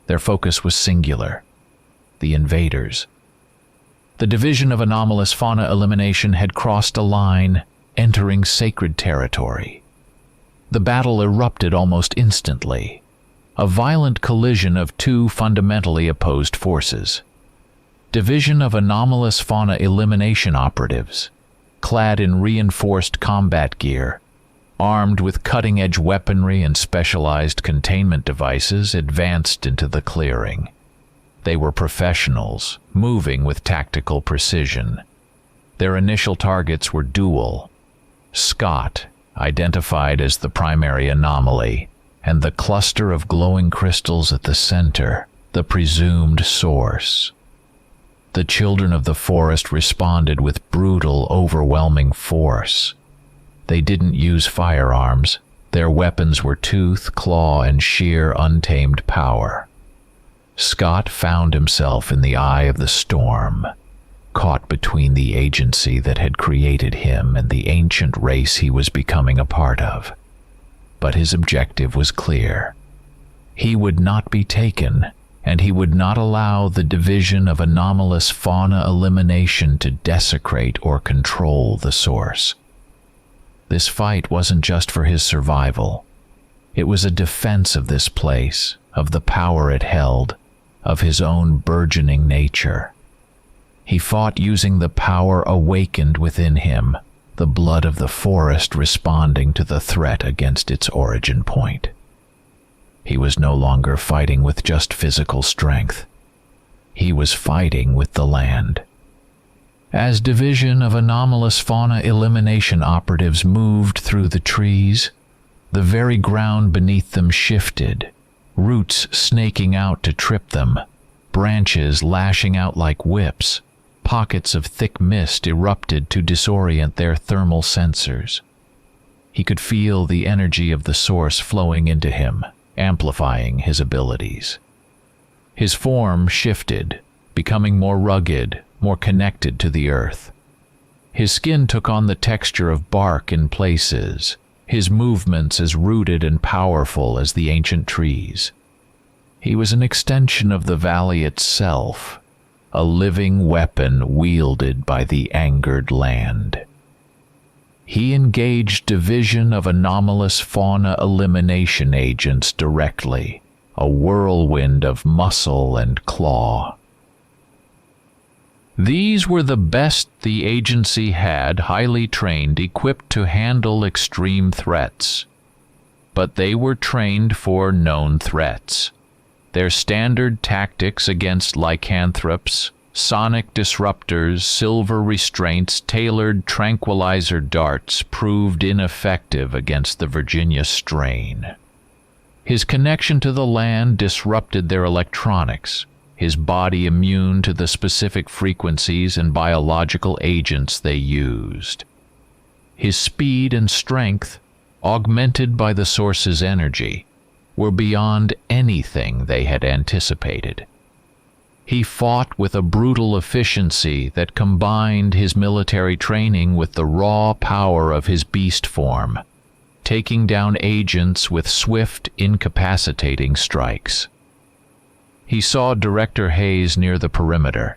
Their focus was singular: the invaders. The Division of Anomalous Fauna elimination had crossed a line, entering sacred territory. The battle erupted almost instantly, a violent collision of two fundamentally opposed forces. Division of Anomalous Fauna elimination operatives, clad in reinforced combat gear, armed with cutting-edge weaponry and specialized containment devices, advanced into the clearing. They were professionals, moving with tactical precision. Their initial targets were dual: Scott, identified as the primary anomaly, and the cluster of glowing crystals at the center, the presumed source. The children of the forest responded with brutal, overwhelming force. They didn't use firearms. Their weapons were tooth, claw, and sheer untamed power. Scott found himself in the eye of the storm, caught between the agency that had created him and the ancient race he was becoming a part of. But his objective was clear. He would not be taken, and he would not allow the Division of Anomalous Fauna elimination to desecrate or control the source. This fight wasn't just for his survival. It was a defense of this place, of the power it held, of his own burgeoning nature. He fought using the power awakened within him, the blood of the forest responding to the threat against its origin point. He was no longer fighting with just physical strength. He was fighting with the land. As division of anomalous fauna elimination operatives moved through the trees, the very ground beneath them shifted, roots snaking out to trip them, branches lashing out like whips. Pockets of thick mist erupted to disorient their thermal sensors. He could feel the energy of the source flowing into him, amplifying his abilities. His form shifted, becoming more rugged, more connected to the earth. His skin took on the texture of bark in places, his movements as rooted and powerful as the ancient trees. He was an extension of the valley itself, a living weapon wielded by the angered land. He engaged division of anomalous fauna elimination agents directly, a whirlwind of muscle and claw. These were the best the agency had, highly trained, equipped to handle extreme threats. But they were trained for known threats. Their standard tactics against lycanthropes, sonic disruptors, silver restraints, tailored tranquilizer darts proved ineffective against the Virginia strain. His connection to the land disrupted their electronics, his body immune to the specific frequencies and biological agents they used. His speed and strength, augmented by the source's energy, were beyond anything they had anticipated. He fought with a brutal efficiency that combined his military training with the raw power of his beast form, taking down agents with swift, incapacitating strikes. He saw Director Hayes near the perimeter,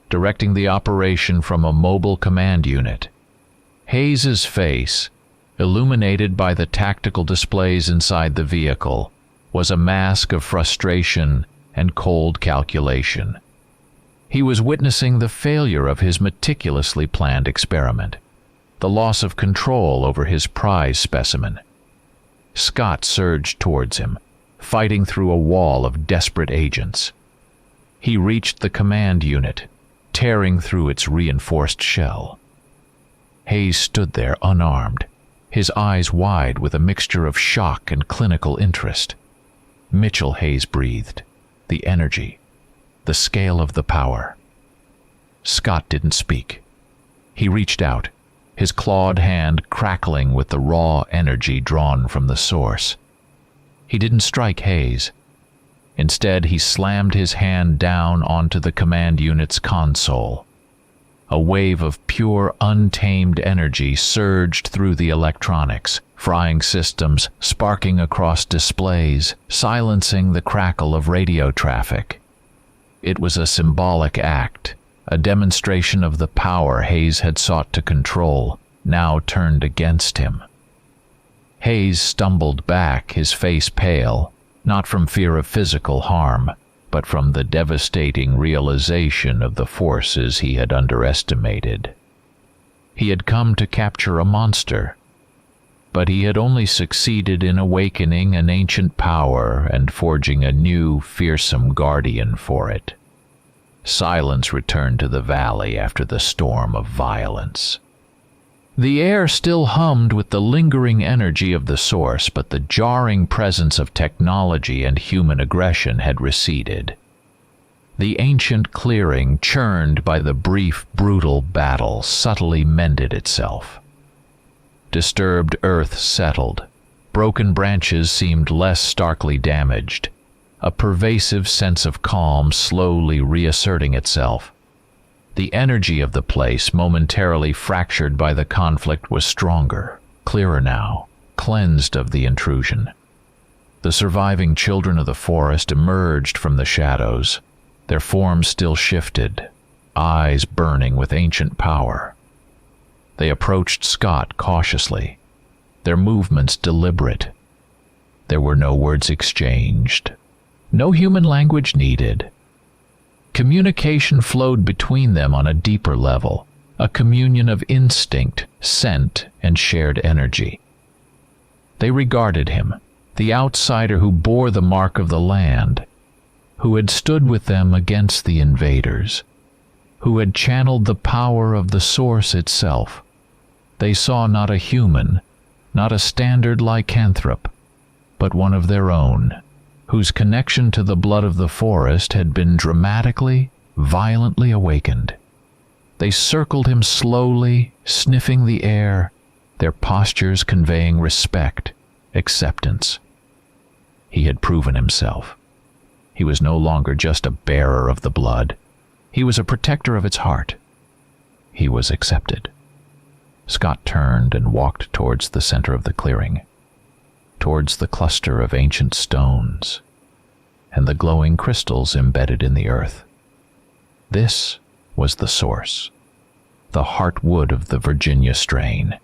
directing the operation from a mobile command unit. Hayes's face, illuminated by the tactical displays inside the vehicle, was a mask of frustration and cold calculation. He was witnessing the failure of his meticulously planned experiment, the loss of control over his prize specimen. Scott surged towards him, fighting through a wall of desperate agents. He reached the command unit, tearing through its reinforced shell. Hayes stood there unarmed, his eyes wide with a mixture of shock and clinical interest. Mitchell, Hayes breathed. The energy, the scale of the power. Scott didn't speak. He reached out, his clawed hand crackling with the raw energy drawn from the source. He didn't strike Hayes. Instead, he slammed his hand down onto the command unit's console. A wave of pure, untamed energy surged through the electronics, frying systems, sparking across displays, silencing the crackle of radio traffic. It was a symbolic act, a demonstration of the power Hayes had sought to control, now turned against him. Hayes stumbled back, his face pale, not from fear of physical harm, but from the devastating realization of the forces he had underestimated. He had come to capture a monster, but he had only succeeded in awakening an ancient power and forging a new, fearsome guardian for it. Silence returned to the valley after the storm of violence. The air still hummed with the lingering energy of the source, but the jarring presence of technology and human aggression had receded. The ancient clearing, churned by the brief, brutal battle, subtly mended itself. Disturbed earth settled. Broken branches seemed less starkly damaged. A pervasive sense of calm slowly reasserting itself. The energy of the place, momentarily fractured by the conflict, was stronger, clearer now, cleansed of the intrusion. The surviving children of the forest emerged from the shadows, their forms still shifted, eyes burning with ancient power. They approached Scott cautiously, their movements deliberate. There were no words exchanged, no human language needed. Communication flowed between them on a deeper level, a communion of instinct, scent, and shared energy. They regarded him, the outsider who bore the mark of the land, who had stood with them against the invaders, who had channeled the power of the source itself. They saw not a human, not a standard lycanthrope, but one of their own, whose connection to the blood of the forest had been dramatically, violently awakened. They circled him slowly, sniffing the air, their postures conveying respect, acceptance. He had proven himself. He was no longer just a bearer of the blood. He was a protector of its heart. He was accepted. Scott turned and walked towards the center of the clearing, towards the cluster of ancient stones and the glowing crystals embedded in the earth. This was the source, the heartwood of the Virginia strain,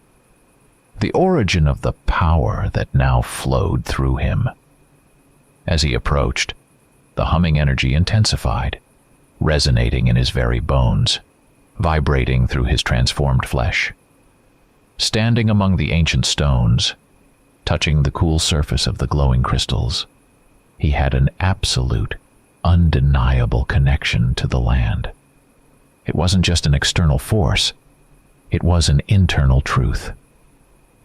the origin of the power that now flowed through him. As he approached, the humming energy intensified, resonating in his very bones, vibrating through his transformed flesh. Standing among the ancient stones, touching the cool surface of the glowing crystals, he had an absolute, undeniable connection to the land. It wasn't just an external force, it was an internal truth.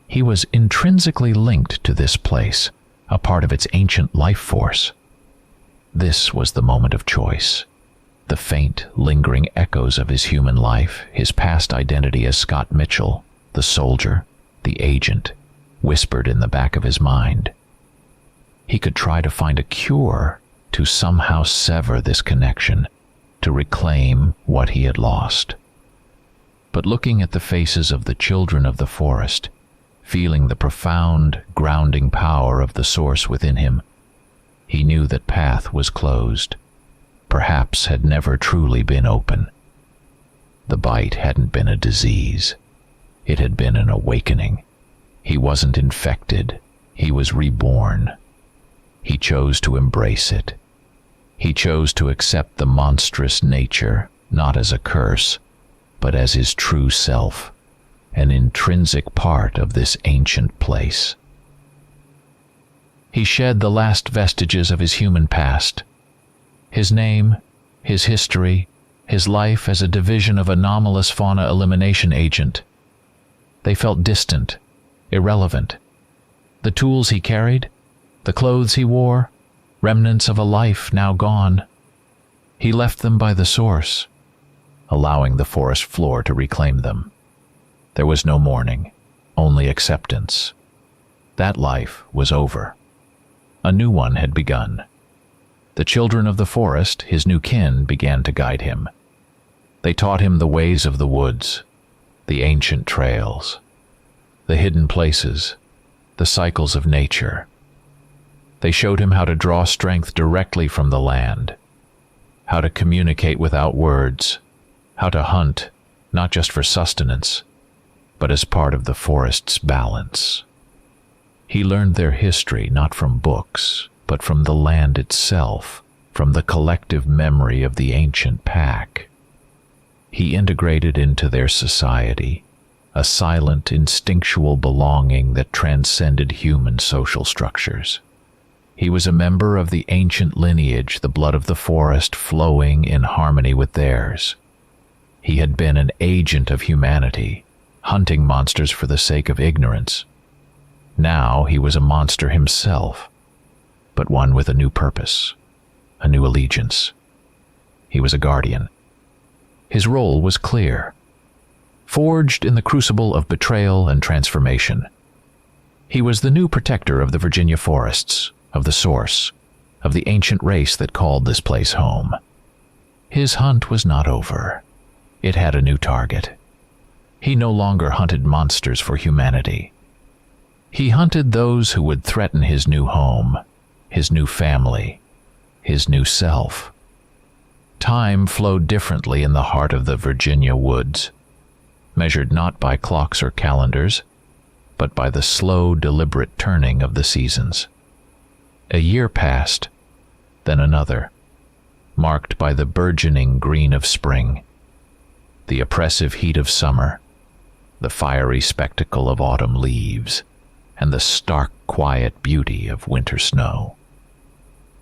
He was intrinsically linked to this place, a part of its ancient life force. This was the moment of choice. The faint, lingering echoes of his human life, his past identity as Scott Mitchell, the soldier, the agent, whispered in the back of his mind. He could try to find a cure to somehow sever this connection, to reclaim what he had lost. But looking at the faces of the children of the forest, feeling the profound, grounding power of the source within him, he knew that path was closed, perhaps had never truly been open. The bite hadn't been a disease. It had been an awakening. He wasn't infected. He was reborn. He chose to embrace it. He chose to accept the monstrous nature, not as a curse, but as his true self, an intrinsic part of this ancient place. He shed the last vestiges of his human past. His name, his history, his life as a division of anomalous fauna elimination agent. They felt distant, irrelevant. The tools he carried, the clothes he wore, remnants of a life now gone. He left them by the source, allowing the forest floor to reclaim them. There was no mourning, only acceptance. That life was over. A new one had begun. The children of the forest, his new kin, began to guide him. They taught him the ways of the woods, the ancient trails, the hidden places, the cycles of nature. They showed him how to draw strength directly from the land, how to communicate without words, how to hunt, not just for sustenance, but as part of the forest's balance. He learned their history not from books, but from the land itself, from the collective memory of the ancient pack. He integrated into their society, a silent, instinctual belonging that transcended human social structures. He was a member of the ancient lineage, the blood of the forest flowing in harmony with theirs. He had been an agent of humanity, hunting monsters for the sake of ignorance. Now he was a monster himself, but one with a new purpose, a new allegiance. He was a guardian. His role was clear. Forged in the crucible of betrayal and transformation, he was the new protector of the Virginia forests, of the source, of the ancient race that called this place home. His hunt was not over. It had a new target. He no longer hunted monsters for humanity. He hunted those who would threaten his new home, his new family, his new self. Time flowed differently in the heart of the Virginia woods, measured not by clocks or calendars, but by the slow, deliberate turning of the seasons. A year passed, then another, marked by the burgeoning green of spring, the oppressive heat of summer, the fiery spectacle of autumn leaves, and the stark, quiet beauty of winter snow.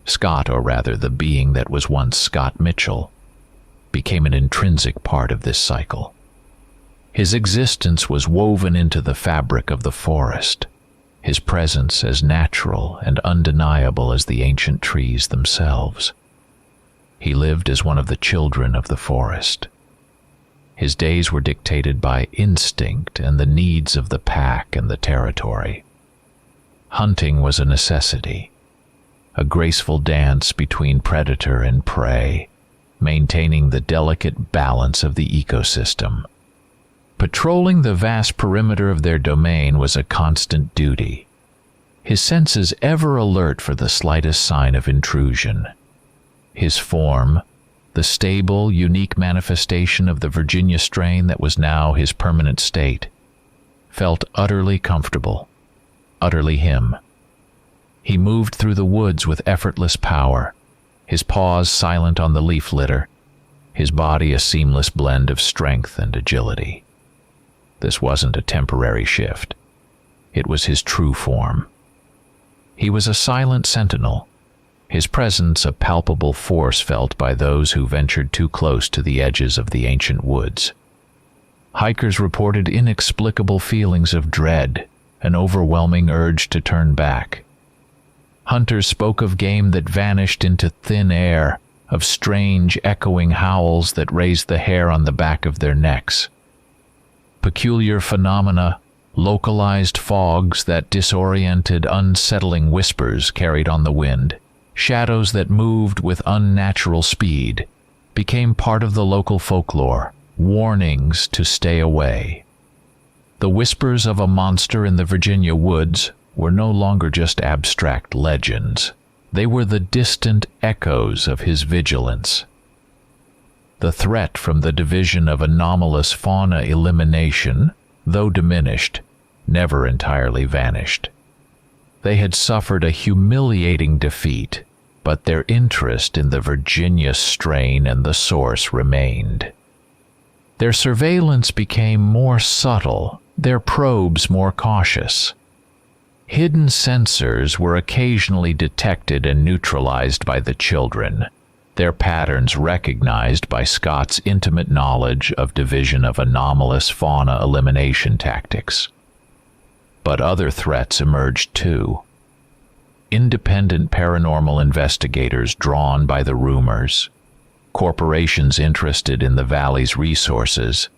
Scott, or rather the being that was once Scott Mitchell, became an intrinsic part of this cycle. His existence was woven into the fabric of the forest, his presence as natural and undeniable as the ancient trees themselves. He lived as one of the children of the forest. His days were dictated by instinct and the needs of the pack and the territory. Hunting was a necessity, a graceful dance between predator and prey, maintaining the delicate balance of the ecosystem. Patrolling the vast perimeter of their domain was a constant duty, his senses ever alert for the slightest sign of intrusion. His form, the stable, unique manifestation of the Virginia strain that was now his permanent state, felt utterly comfortable, utterly him. He moved through the woods with effortless power, his paws silent on the leaf litter, his body a seamless blend of strength and agility. This wasn't a temporary shift. It was his true form. He was a silent sentinel, his presence a palpable force felt by those who ventured too close to the edges of the ancient woods. Hikers reported inexplicable feelings of dread, an overwhelming urge to turn back. Hunters spoke of game that vanished into thin air, of strange, echoing howls that raised the hair on the back of their necks. Peculiar phenomena, localized fogs that disoriented, unsettling whispers carried on the wind, shadows that moved with unnatural speed, became part of the local folklore, warnings to stay away. The whispers of a monster in the Virginia woods were no longer just abstract legends. They were the distant echoes of his vigilance. The threat from the division of anomalous fauna elimination, though diminished, never entirely vanished. They had suffered a humiliating defeat, but their interest in the Virginia strain and the source remained. Their surveillance became more subtle, their probes more cautious. Hidden sensors were occasionally detected and neutralized by the children, their patterns recognized by Scott's intimate knowledge of division of anomalous fauna elimination tactics. But other threats emerged too. Independent paranormal investigators drawn by the rumors, corporations interested in the valley's resources,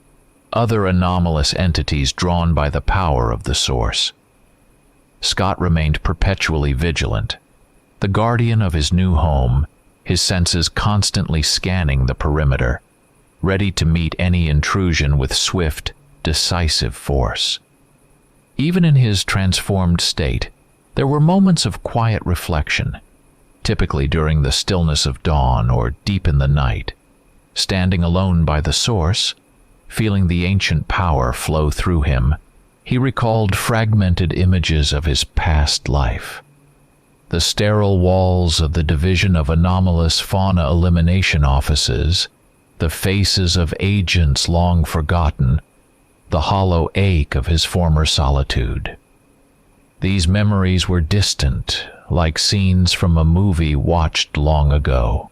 other anomalous entities drawn by the power of the source. Scott remained perpetually vigilant, the guardian of his new home, his senses constantly scanning the perimeter, ready to meet any intrusion with swift, decisive force. Even in his transformed state, there were moments of quiet reflection, typically during the stillness of dawn or deep in the night. Standing alone by the source, feeling the ancient power flow through him, he recalled fragmented images of his past life. The sterile walls of the Division of Anomalous Fauna Elimination offices, the faces of agents long forgotten, the hollow ache of his former solitude. These memories were distant, like scenes from a movie watched long ago.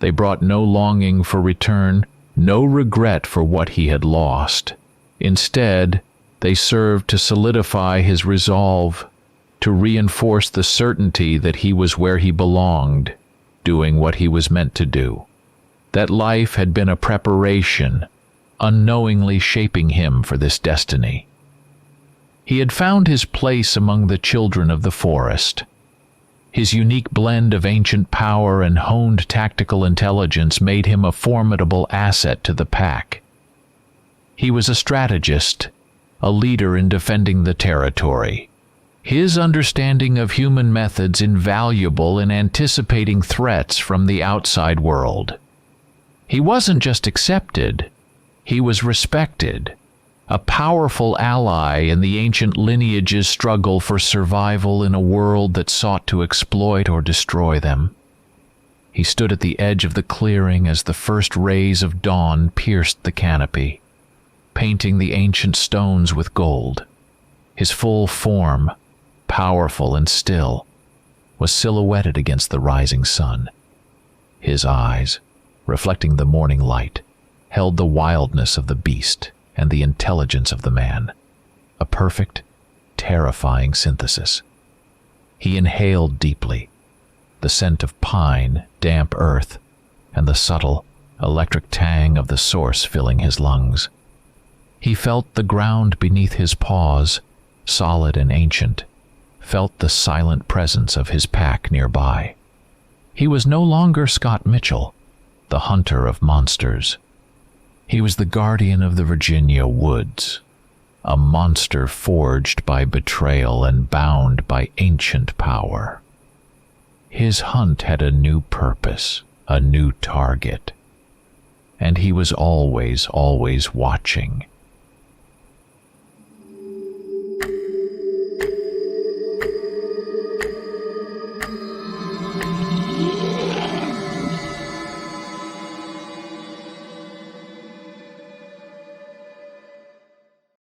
They brought no longing for return, no regret for what he had lost. Instead, they served to solidify his resolve, to reinforce the certainty that he was where he belonged, doing what he was meant to do. That life had been a preparation, unknowingly shaping him for this destiny. He had found his place among the children of the forest. His unique blend of ancient power and honed tactical intelligence made him a formidable asset to the pack. He was a strategist, a leader in defending the territory. His understanding of human methods invaluable in anticipating threats from the outside world. He wasn't just accepted, he was respected, a powerful ally in the ancient lineage's struggle for survival in a world that sought to exploit or destroy them. He stood at the edge of the clearing as the first rays of dawn pierced the canopy, painting the ancient stones with gold. His full form, powerful and still, was silhouetted against the rising sun. His eyes, reflecting the morning light, held the wildness of the beast and the intelligence of the man, a perfect, terrifying synthesis. He inhaled deeply, the scent of pine, damp earth, and the subtle, electric tang of the source filling his lungs. He felt the ground beneath his paws, solid and ancient, felt the silent presence of his pack nearby. He was no longer Scott Mitchell, the hunter of monsters. He was the guardian of the Virginia woods, a monster forged by betrayal and bound by ancient power. His hunt had a new purpose, a new target, and he was always watching,